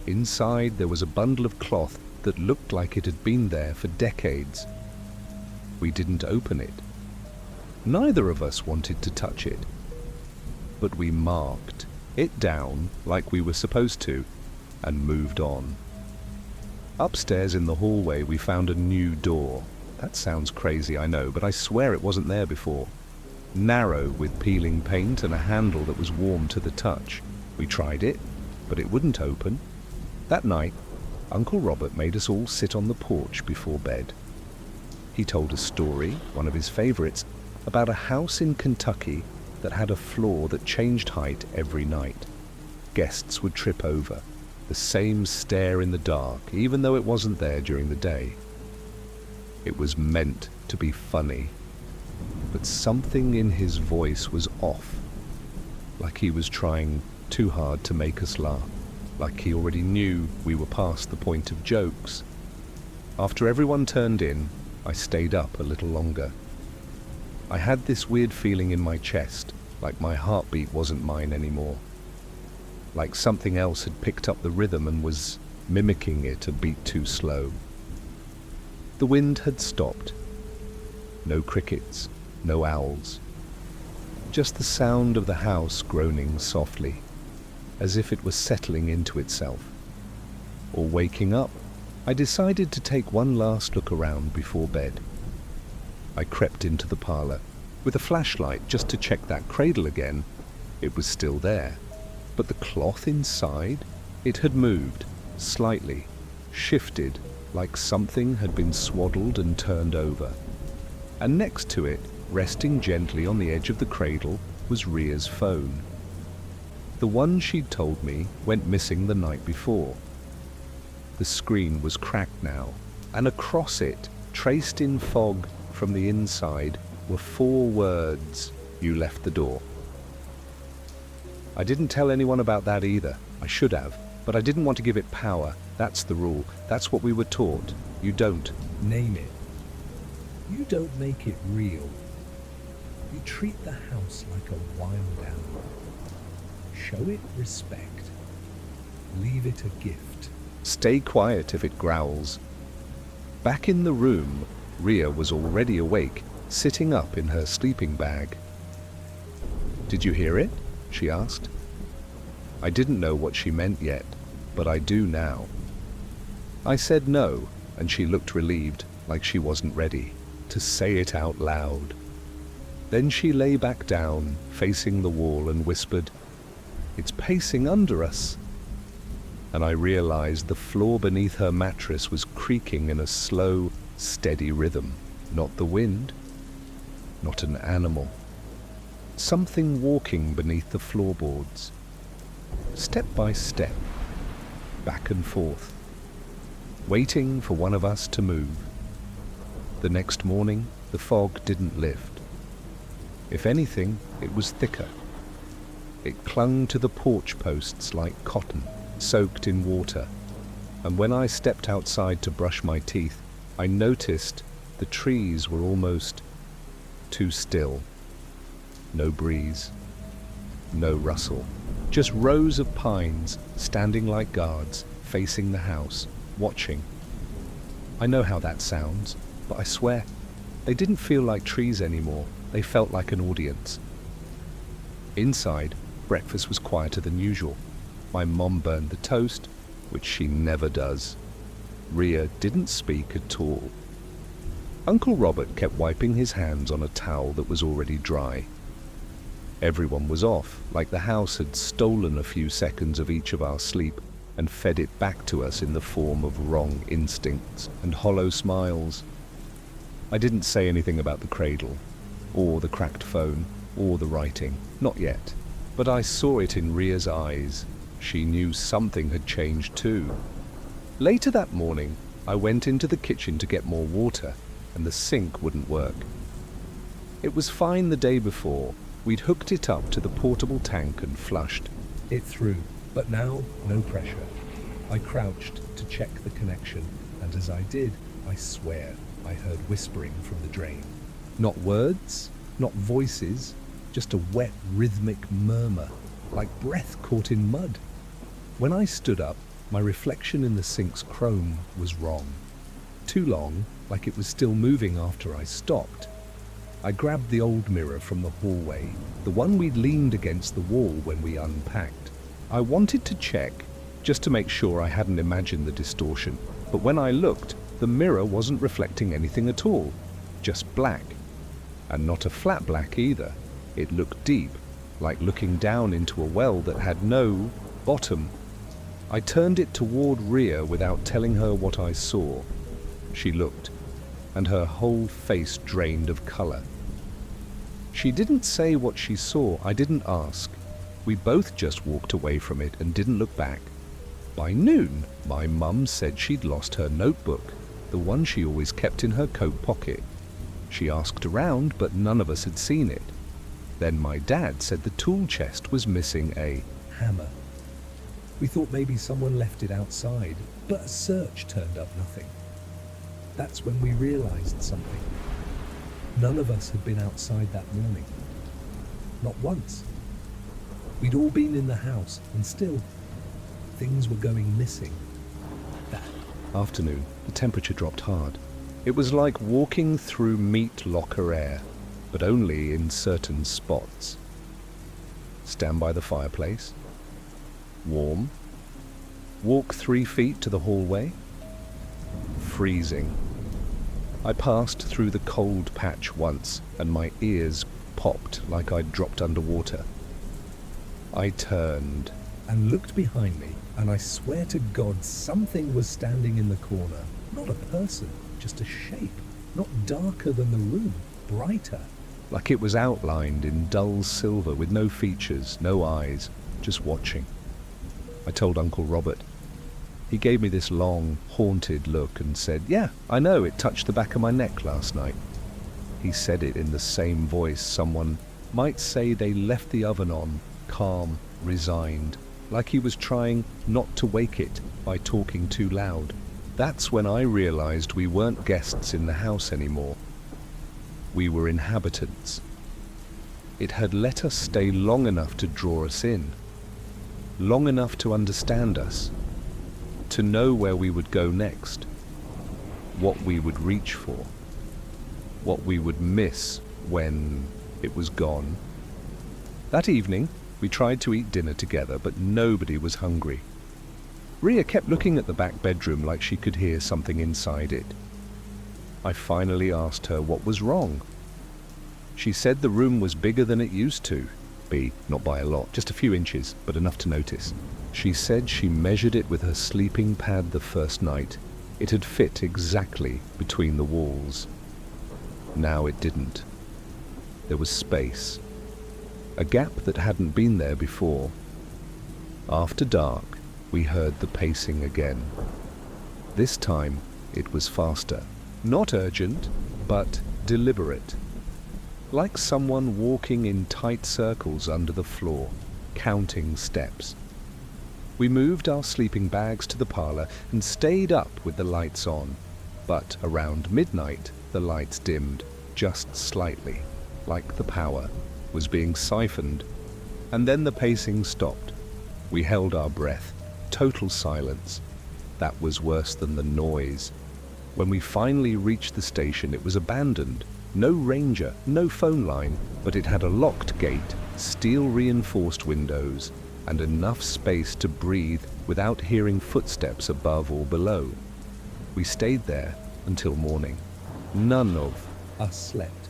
Inside there was a bundle of cloth that looked like it had been there for decades. We didn't open it. Neither of us wanted to touch it. But we marked it down like we were supposed to and moved on. Upstairs in the hallway we found a new door. That sounds crazy, I know, but I swear it wasn't there before. Narrow with peeling paint and a handle that was warm to the touch. We tried it, but it wouldn't open. That night, Uncle Robert made us all sit on the porch before bed. He told a story, one of his favorites, about a house in Kentucky that had a floor that changed height every night. Guests would trip over, the same stare in the dark, even though it wasn't there during the day. It was meant to be funny, but something in his voice was off, like he was trying too hard to make us laugh, like he already knew we were past the point of jokes. After everyone turned in, I stayed up a little longer. I had this weird feeling in my chest, like my heartbeat wasn't mine anymore. Like something else had picked up the rhythm and was mimicking it a beat too slow. The wind had stopped. No crickets, no owls. Just the sound of the house groaning softly, as if it was settling into itself. Or waking up, I decided to take one last look around before bed. I crept into the parlour with a flashlight just to check that cradle again. It was still there, but the cloth inside, it had moved, slightly, shifted, like something had been swaddled and turned over. And next to it, resting gently on the edge of the cradle, was Ria's phone. The one she'd told me went missing the night before. The screen was cracked now, and across it, traced in fog from the inside, were 4 words, "You left the door." I didn't tell anyone about that either. I should have, but I didn't want to give it power. That's the rule. That's what we were taught. You don't Name it. You don't make it real. You treat the house like a wild animal. Show it respect. Leave it a gift. stay quiet if it growls. Back in the room, Ria was already awake, sitting up in her sleeping bag. "Did you hear it?" she asked. I didn't know what she meant yet, but I do now. I said no, and she looked relieved, like she wasn't ready to say it out loud. Then she lay back down, facing the wall, and whispered, "It's pacing under us." And I realized the floor beneath her mattress was creaking in a slow, steady rhythm. Not the wind, not an animal. Something walking beneath the floorboards. Step by step, back and forth, waiting for one of us to move. The next morning, the fog didn't lift. If anything, it was thicker. It clung to the porch posts like cotton, soaked in water, and when I stepped outside to brush my teeth, I noticed the trees were almost too still. No breeze, no rustle, just rows of pines standing like guards, facing the house, watching. I know how that sounds, but I swear, they didn't feel like trees anymore. They felt like an audience. Inside, breakfast was quieter than usual. My mom burned the toast, which she never does. Ria didn't speak at all. Uncle Robert kept wiping his hands on a towel that was already dry. Everyone was off, like the house had stolen a few seconds of each of our sleep and fed it back to us in the form of wrong instincts and hollow smiles. I didn't say anything about the cradle, or the cracked phone, or the writing, not yet. But I saw it in Ria's eyes. She knew something had changed too. Later that morning, I went into the kitchen to get more water, and the sink wouldn't work. It was fine the day before. We'd hooked it up to the portable tank and flushed. It threw, but now no pressure. I crouched to check the connection, and as I did, I swear I heard whispering from the drain. Not words, not voices, just a wet, rhythmic murmur, like breath caught in mud. When I stood up, my reflection in the sink's chrome was wrong. Too long, like it was still moving after I stopped. I grabbed the old mirror from the hallway, the one we'd leaned against the wall when we unpacked. I wanted to check, just to make sure I hadn't imagined the distortion, but when I looked, the mirror wasn't reflecting anything at all, just black. And not a flat black either. It looked deep, like looking down into a well that had no bottom. I turned it toward Ria without telling her what I saw. She looked, and her whole face drained of color. She didn't say what she saw. I didn't ask. We both just walked away from it and didn't look back. By noon, my mum said she'd lost her notebook, the one she always kept in her coat pocket. She asked around, but none of us had seen it. Then my dad said the tool chest was missing a hammer. We thought maybe someone left it outside, but a search turned up nothing. That's when we realized something. None of us had been outside that morning. Not once. We'd all been in the house, and still, things were going missing. That afternoon, the temperature dropped hard. It was like walking through meat locker air, but only in certain spots. Stand by the fireplace. Warm. Walk 3 feet to the hallway. Freezing. I passed through the cold patch once, and my ears popped like I'd dropped underwater. I turned and looked behind me, and I swear to God something was standing in the corner. Not a person, just a shape. Not darker than the room, brighter. Like it was outlined in dull silver with no features, no eyes, just watching. I told Uncle Robert. He gave me this long, haunted look and said, "Yeah, I know, it touched the back of my neck last night." He said it in the same voice someone might say they left the oven on, calm, resigned, like he was trying not to wake it by talking too loud. That's when I realized we weren't guests in the house anymore. We were inhabitants. It had let us stay long enough to draw us in, long enough to understand us, to know where we would go next, what we would reach for, what we would miss when it was gone. That evening, we tried to eat dinner together, but nobody was hungry. Ria kept looking at the back bedroom like she could hear something inside it. I finally asked her what was wrong. She said the room was bigger than it used to be, not by a lot, just a few inches, but enough to notice. She said she measured it with her sleeping pad the first night. It had fit exactly between the walls. Now it didn't. There was space, a gap that hadn't been there before. After dark, we heard the pacing again. This time, it was faster. Not urgent, but deliberate. Like someone walking in tight circles under the floor, counting steps. We moved our sleeping bags to the parlor and stayed up with the lights on. But around midnight, the lights dimmed, just slightly, like the power was being siphoned. And then the pacing stopped. We held our breath. Total silence. That was worse than the noise. When we finally reached the station, it was abandoned. No ranger, no phone line, but it had a locked gate, steel-reinforced windows, and enough space to breathe without hearing footsteps above or below. We stayed there until morning. None of Us slept.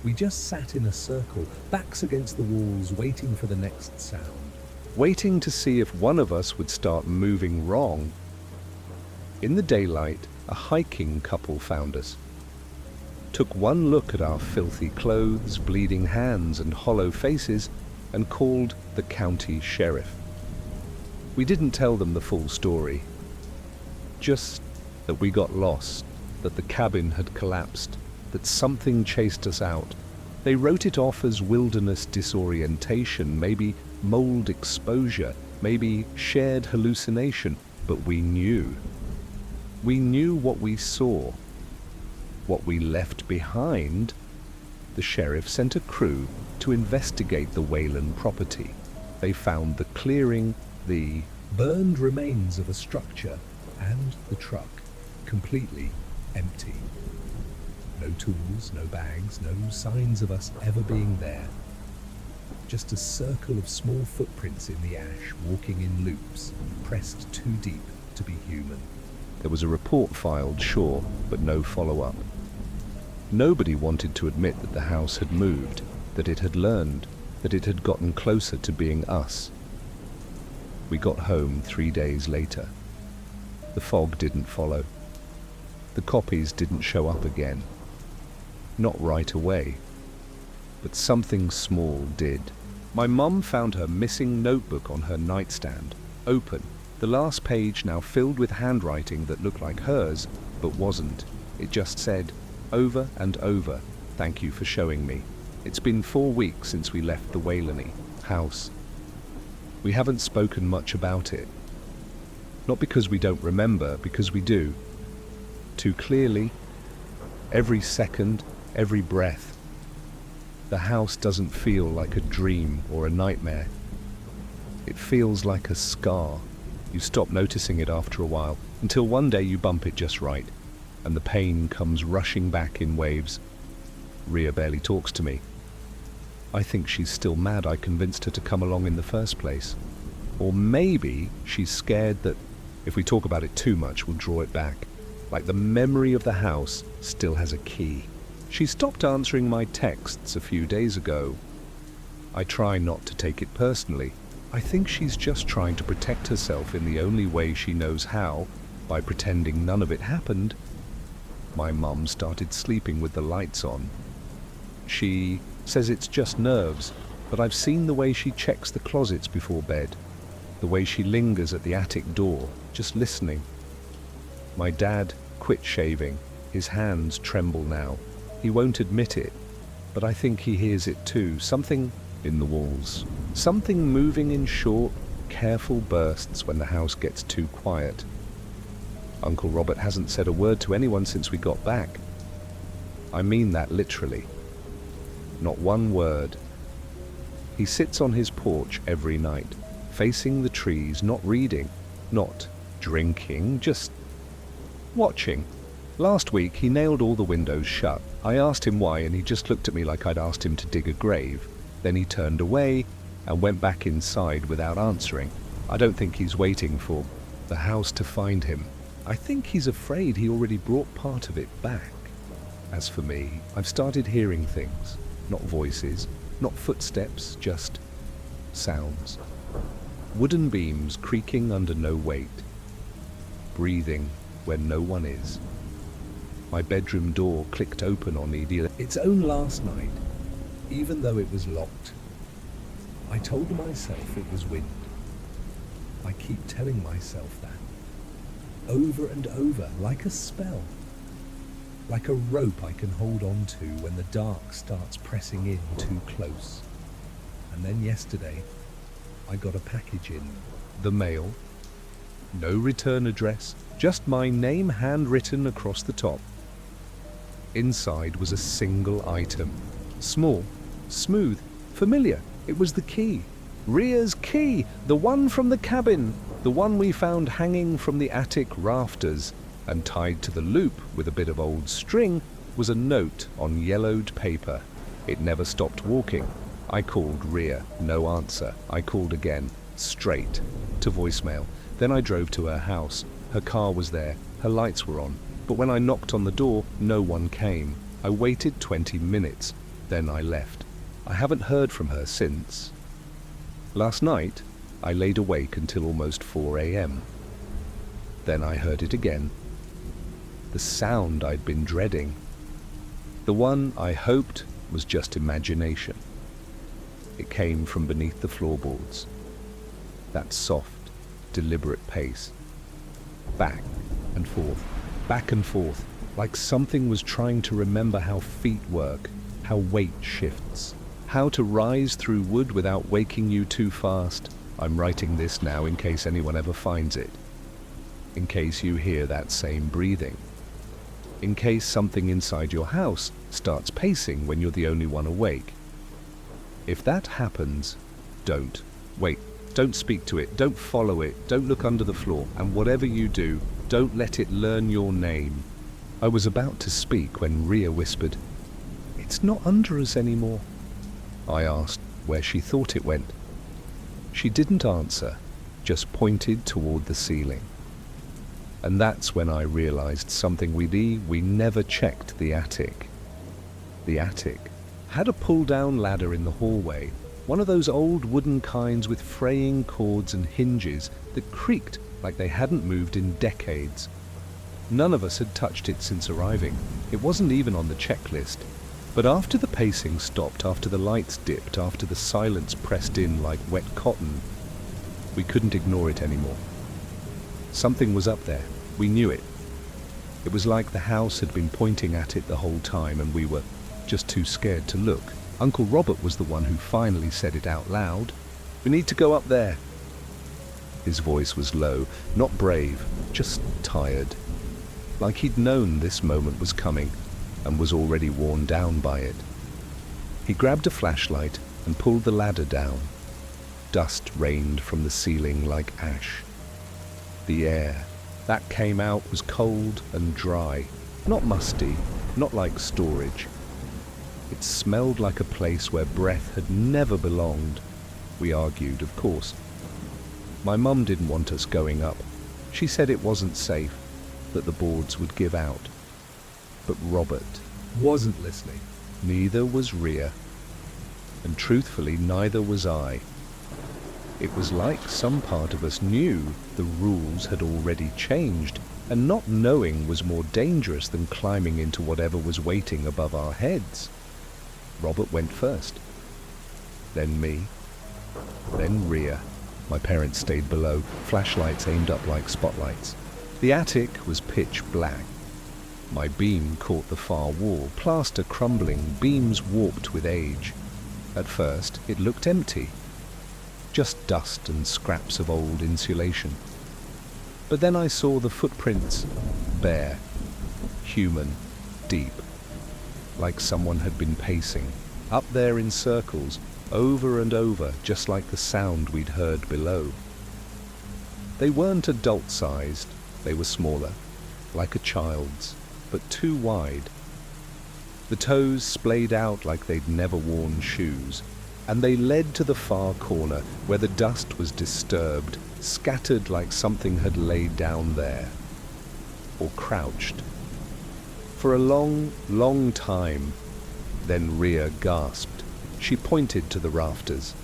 We just sat in a circle, backs against the walls, waiting for the next sound. waiting to see if one of us would start moving wrong. In the daylight, a hiking couple found us. Took one look at our filthy clothes, bleeding hands and hollow faces, and called the county sheriff. We didn't tell them the full story. Just that we got lost, that the cabin had collapsed, that something chased us out. They wrote it off as wilderness disorientation, maybe mold exposure, maybe shared hallucination, but we knew. We knew what we saw, what we left behind. The sheriff sent a crew to investigate the Whalen property. They found the clearing, the burned remains of a structure, and the truck, completely empty. No tools, no bags, no signs of us ever being there. Just a circle of small footprints in the ash, walking in loops, pressed too deep to be human. There was a report filed, sure, but no follow-up. Nobody wanted to admit that the house had moved, that it had learned, that it had gotten closer to being us. We got home 3 days later. The fog didn't follow. The copies didn't show up again. Not right away. But something small did. My mum found her missing notebook on her nightstand, open, the last page now filled with handwriting that looked like hers, but wasn't. It just said, over and over, "Thank you for showing me. It's been 4 weeks since we left the Whaleny house." We haven't spoken much about it. Not because we don't remember, because we do. Too clearly, every second, every breath. The house doesn't feel like a dream or a nightmare. It feels like a scar. You stop noticing it after a while, until one day you bump it just right, and the pain comes rushing back in waves. Rhea barely talks to me. I think she's still mad I convinced her to come along in the first place. Or maybe she's scared that if we talk about it too much, we'll draw it back. Like the memory of the house still has a key. She stopped answering my texts a few days ago. I try not to take it personally. I think she's just trying to protect herself in the only way she knows how, by pretending none of it happened. My mum started sleeping with the lights on. She says it's just nerves, but I've seen the way she checks the closets before bed, the way she lingers at the attic door, just listening. My dad quit shaving. His hands tremble now. He won't admit it, but I think he hears it too. Something in the walls. Something moving in short, careful bursts when the house gets too quiet. Uncle Robert hasn't said a word to anyone since we got back. I mean that literally. Not one word. He sits on his porch every night, facing the trees, not reading, not drinking, just watching. Last week he nailed all the windows shut. I asked him why, and he just looked at me like I'd asked him to dig a grave. Then he turned away and went back inside without answering. I don't think he's waiting for the house to find him. I think he's afraid he already brought part of it back. As for me, I've started hearing things. Not voices, not footsteps, just sounds. Wooden beams creaking under no weight. Breathing when no one is. My bedroom door clicked open on its own last night, even though it was locked. I told myself it was wind. I keep telling myself that. Over and over, like a spell. Like a rope I can hold on to when the dark starts pressing in too close. And then yesterday, I got a package in the mail. No return address, just my name handwritten across the top. Inside was a single item. Small, smooth, familiar. It was the key. Rhea's key, the one from the cabin, the one we found hanging from the attic rafters, and tied to the loop with a bit of old string was a note on yellowed paper. It never stopped walking. I called Rhea, no answer. I called again, straight to voicemail. Then I drove to her house. Her car was there. Her lights were on. But when I knocked on the door, no one came. I waited 20 minutes, then I left. I haven't heard from her since. Last night, I laid awake until almost 4 a.m. Then I heard it again. The sound I'd been dreading. The one I hoped was just imagination. It came from beneath the floorboards. That soft, deliberate pace. Back and forth, like something was trying to remember how feet work, how weight shifts, how to rise through wood without waking you too fast. I'm writing this now in case anyone ever finds it. In case you hear that same breathing. In case something inside your house starts pacing when you're the only one awake. If that happens, don't wait. Don't speak to it. Don't follow it. Don't look under the floor. And whatever you do, don't let it learn your name. I was about to speak when Rhea whispered, "It's not under us anymore." I asked where she thought it went. She didn't answer, just pointed toward the ceiling. And that's when I realized something we never checked the attic. The attic had a pull-down ladder in the hallway, one of those old wooden kinds with fraying cords and hinges that creaked like they hadn't moved in decades. None of us had touched it since arriving. It wasn't even on the checklist. But after the pacing stopped, after the lights dipped, after the silence pressed in like wet cotton, we couldn't ignore it anymore. Something was up there. We knew it. It was like the house had been pointing at it the whole time and we were just too scared to look. Uncle Robert was the one who finally said it out loud. "We need to go up there." His voice was low, not brave, just tired. Like he'd known this moment was coming and was already worn down by it. He grabbed a flashlight and pulled the ladder down. Dust rained from the ceiling like ash. The air that came out was cold and dry, not musty, not like storage. It smelled like a place where breath had never belonged. We argued, of course. My mum didn't want us going up. She said it wasn't safe, that the boards would give out. But Robert wasn't listening. Neither was Rhea. And truthfully, neither was I. It was like some part of us knew the rules had already changed, and not knowing was more dangerous than climbing into whatever was waiting above our heads. Robert went first. Then me. Then Rhea. My parents stayed below, flashlights aimed up like spotlights. The attic was pitch black. My beam caught the far wall, plaster crumbling, beams warped with age. At first, it looked empty. Just dust and scraps of old insulation. But then I saw the footprints, bare, human, deep. Like someone had been pacing, up there in circles, over and over, just like the sound we'd heard below. They weren't adult-sized, they were smaller, like a child's, but too wide. The toes splayed out like they'd never worn shoes, and they led to the far corner where the dust was disturbed, scattered like something had laid down there, or crouched. For a long, long time, then Rhea gasped. She pointed to the rafters.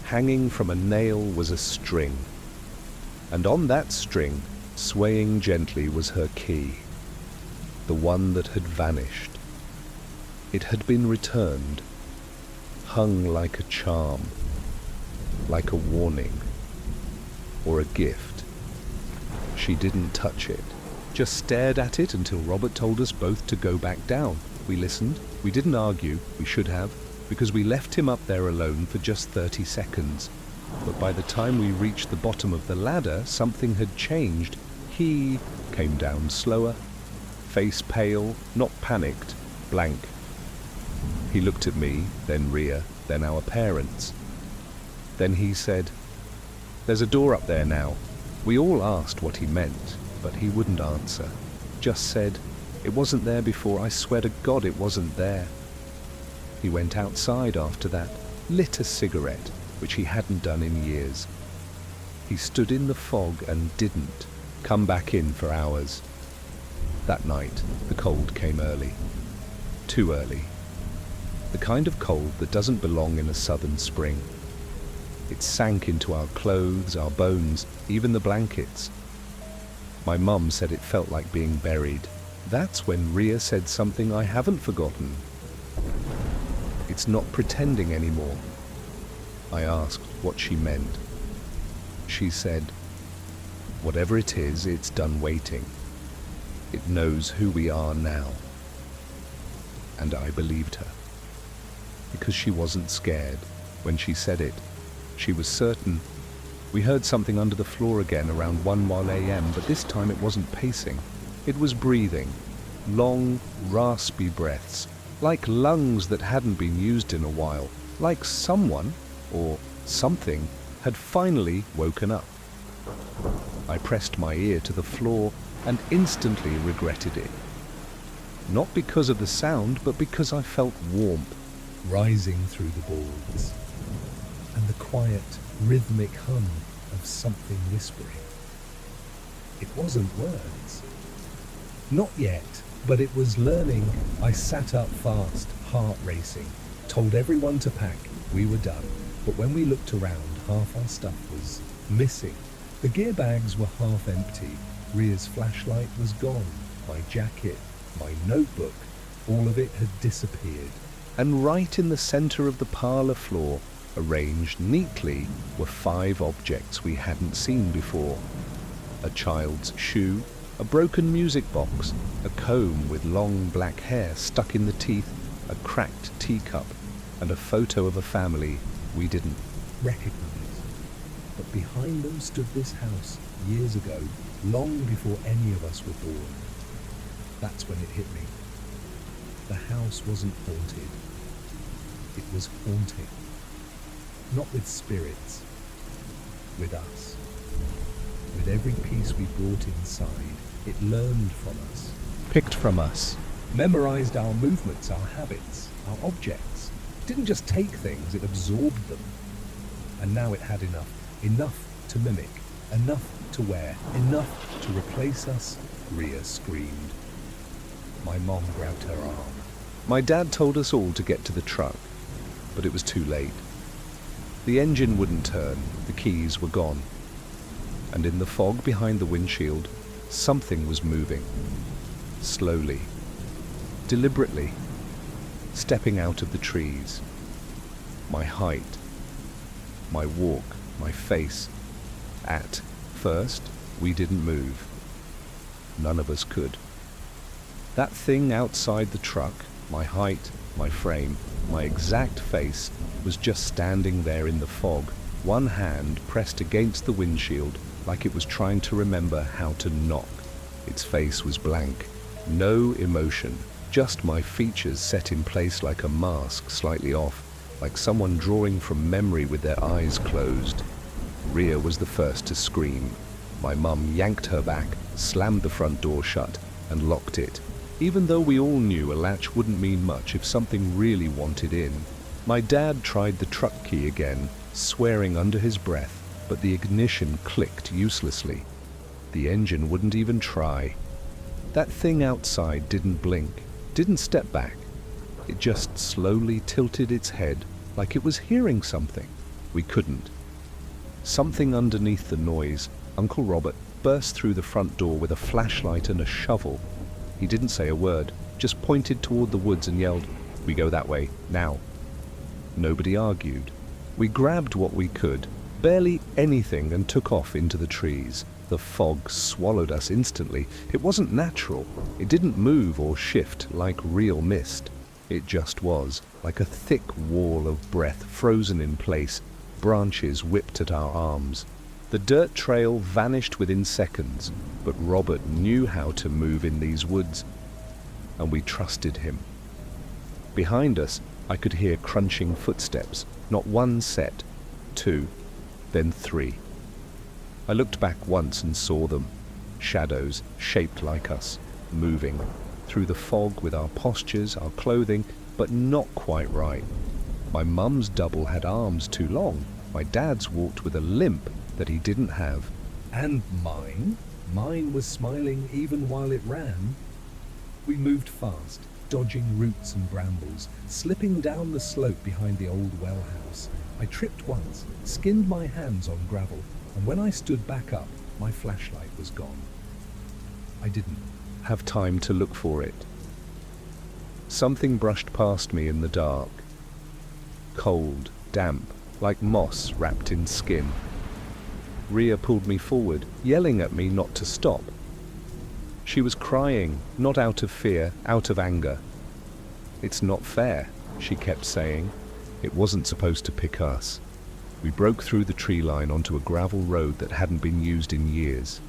Hanging from a nail was a string, and on that string, swaying gently, was her key, the one that had vanished. It had been returned, hung like a charm, like a warning, or a gift. She didn't touch it, just stared at it until Robert told us both to go back down. We listened. We didn't argue. We should have, because we left him up there alone for just 30 seconds. But by the time we reached the bottom of the ladder, something had changed. He came down slower, face pale, not panicked, blank. He looked at me, then Rhea, then our parents. Then he said, "There's a door up there now." We all asked what he meant, but he wouldn't answer. Just said, "It wasn't there before, I swear to God it wasn't there." He went outside after that, lit a cigarette, which he hadn't done in years. He stood in the fog and didn't come back in for hours. That night, the cold came early. Too early. The kind of cold that doesn't belong in a southern spring. It sank into our clothes, our bones, even the blankets. My mum said it felt like being buried. That's when Ria said something I haven't forgotten. It's not pretending anymore. I asked what she meant. She said, whatever it is, it's done waiting. It knows who we are now. And I believed her. Because she wasn't scared when she said it. She was certain. We heard something under the floor again around 1 a.m., but this time it wasn't pacing. It was breathing. Long, raspy breaths, like lungs that hadn't been used in a while, like someone, or something, had finally woken up. I pressed my ear to the floor and instantly regretted it. Not because of the sound, but because I felt warmth rising through the boards, and the quiet, rhythmic hum of something whispering. It wasn't words. Not yet, but it was learning. I sat up fast, heart racing, told everyone to pack. We were done. But when we looked around, half our stuff was missing. The gear bags were half empty. Ria's flashlight was gone. My jacket, my notebook, all of it had disappeared. And right in the center of the parlor floor, arranged neatly, were 5 objects we hadn't seen before. A child's shoe, a broken music box, a comb with long black hair stuck in the teeth, a cracked teacup, and a photo of a family we didn't recognize. But behind them stood this house, years ago, long before any of us were born. That's when it hit me. The house wasn't haunted. It was haunting. Not with spirits, with us. With every piece we brought inside, it learned from us, picked from us, memorized our movements, our habits, our objects. It didn't just take things, it absorbed them. And now it had enough to mimic, enough to wear, enough to replace us. Ria screamed. My mom grabbed her arm. My dad told us all to get to the truck, but it was too late. The engine wouldn't turn, the keys were gone. And in the fog behind the windshield, something was moving. Slowly, deliberately, stepping out of the trees. My height, my walk, my face. At first, we didn't move. None of us could. That thing outside the truck, my height, my frame, my exact face, was just standing there in the fog, one hand pressed against the windshield like it was trying to remember how to knock. Its face was blank, no emotion, just my features set in place like a mask slightly off, like someone drawing from memory with their eyes closed. Ria was the first to scream. My mum yanked her back, slammed the front door shut, and locked it. Even though we all knew a latch wouldn't mean much if something really wanted in. My dad tried the truck key again, swearing under his breath, but the ignition clicked uselessly. The engine wouldn't even try. That thing outside didn't blink, didn't step back. It just slowly tilted its head like it was hearing something. We couldn't. Something underneath the noise, Uncle Robert burst through the front door with a flashlight and a shovel. He didn't say a word, just pointed toward the woods and yelled, "We go that way, now." Nobody argued. We grabbed what we could, barely anything, and took off into the trees. The fog swallowed us instantly. It wasn't natural. It didn't move or shift like real mist. It just was, like a thick wall of breath frozen in place, branches whipped at our arms. The dirt trail vanished within seconds, but Robert knew how to move in these woods, and we trusted him. Behind us, I could hear crunching footsteps, not one set, 2, then 3. I looked back once and saw them, shadows shaped like us, moving through the fog with our postures, our clothing, but not quite right. My mum's double had arms too long. My dad's walked with a limp that he didn't have. And mine was smiling even while it ran. We moved fast, dodging roots and brambles, slipping down the slope behind the old well house. I tripped once, skinned my hands on gravel, and when I stood back up, my flashlight was gone. I didn't have time to look for it. Something brushed past me in the dark. Cold, damp, like moss wrapped in skin. Ria pulled me forward, yelling at me not to stop. She was crying, not out of fear, out of anger. "It's not fair," she kept saying. It wasn't supposed to pick us. We broke through the tree line onto a gravel road that hadn't been used in years.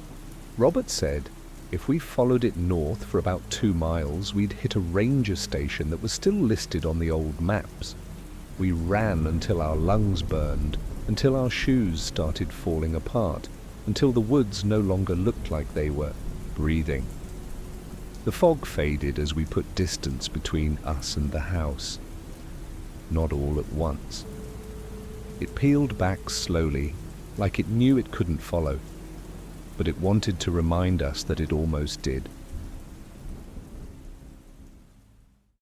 Robert said if we followed it north for about 2 miles, we'd hit a ranger station that was still listed on the old maps. We ran until our lungs burned, until our shoes started falling apart, until the woods no longer looked like they were breathing. The fog faded as we put distance between us and the house. Not all at once. It peeled back slowly, like it knew it couldn't follow, but it wanted to remind us that it almost did.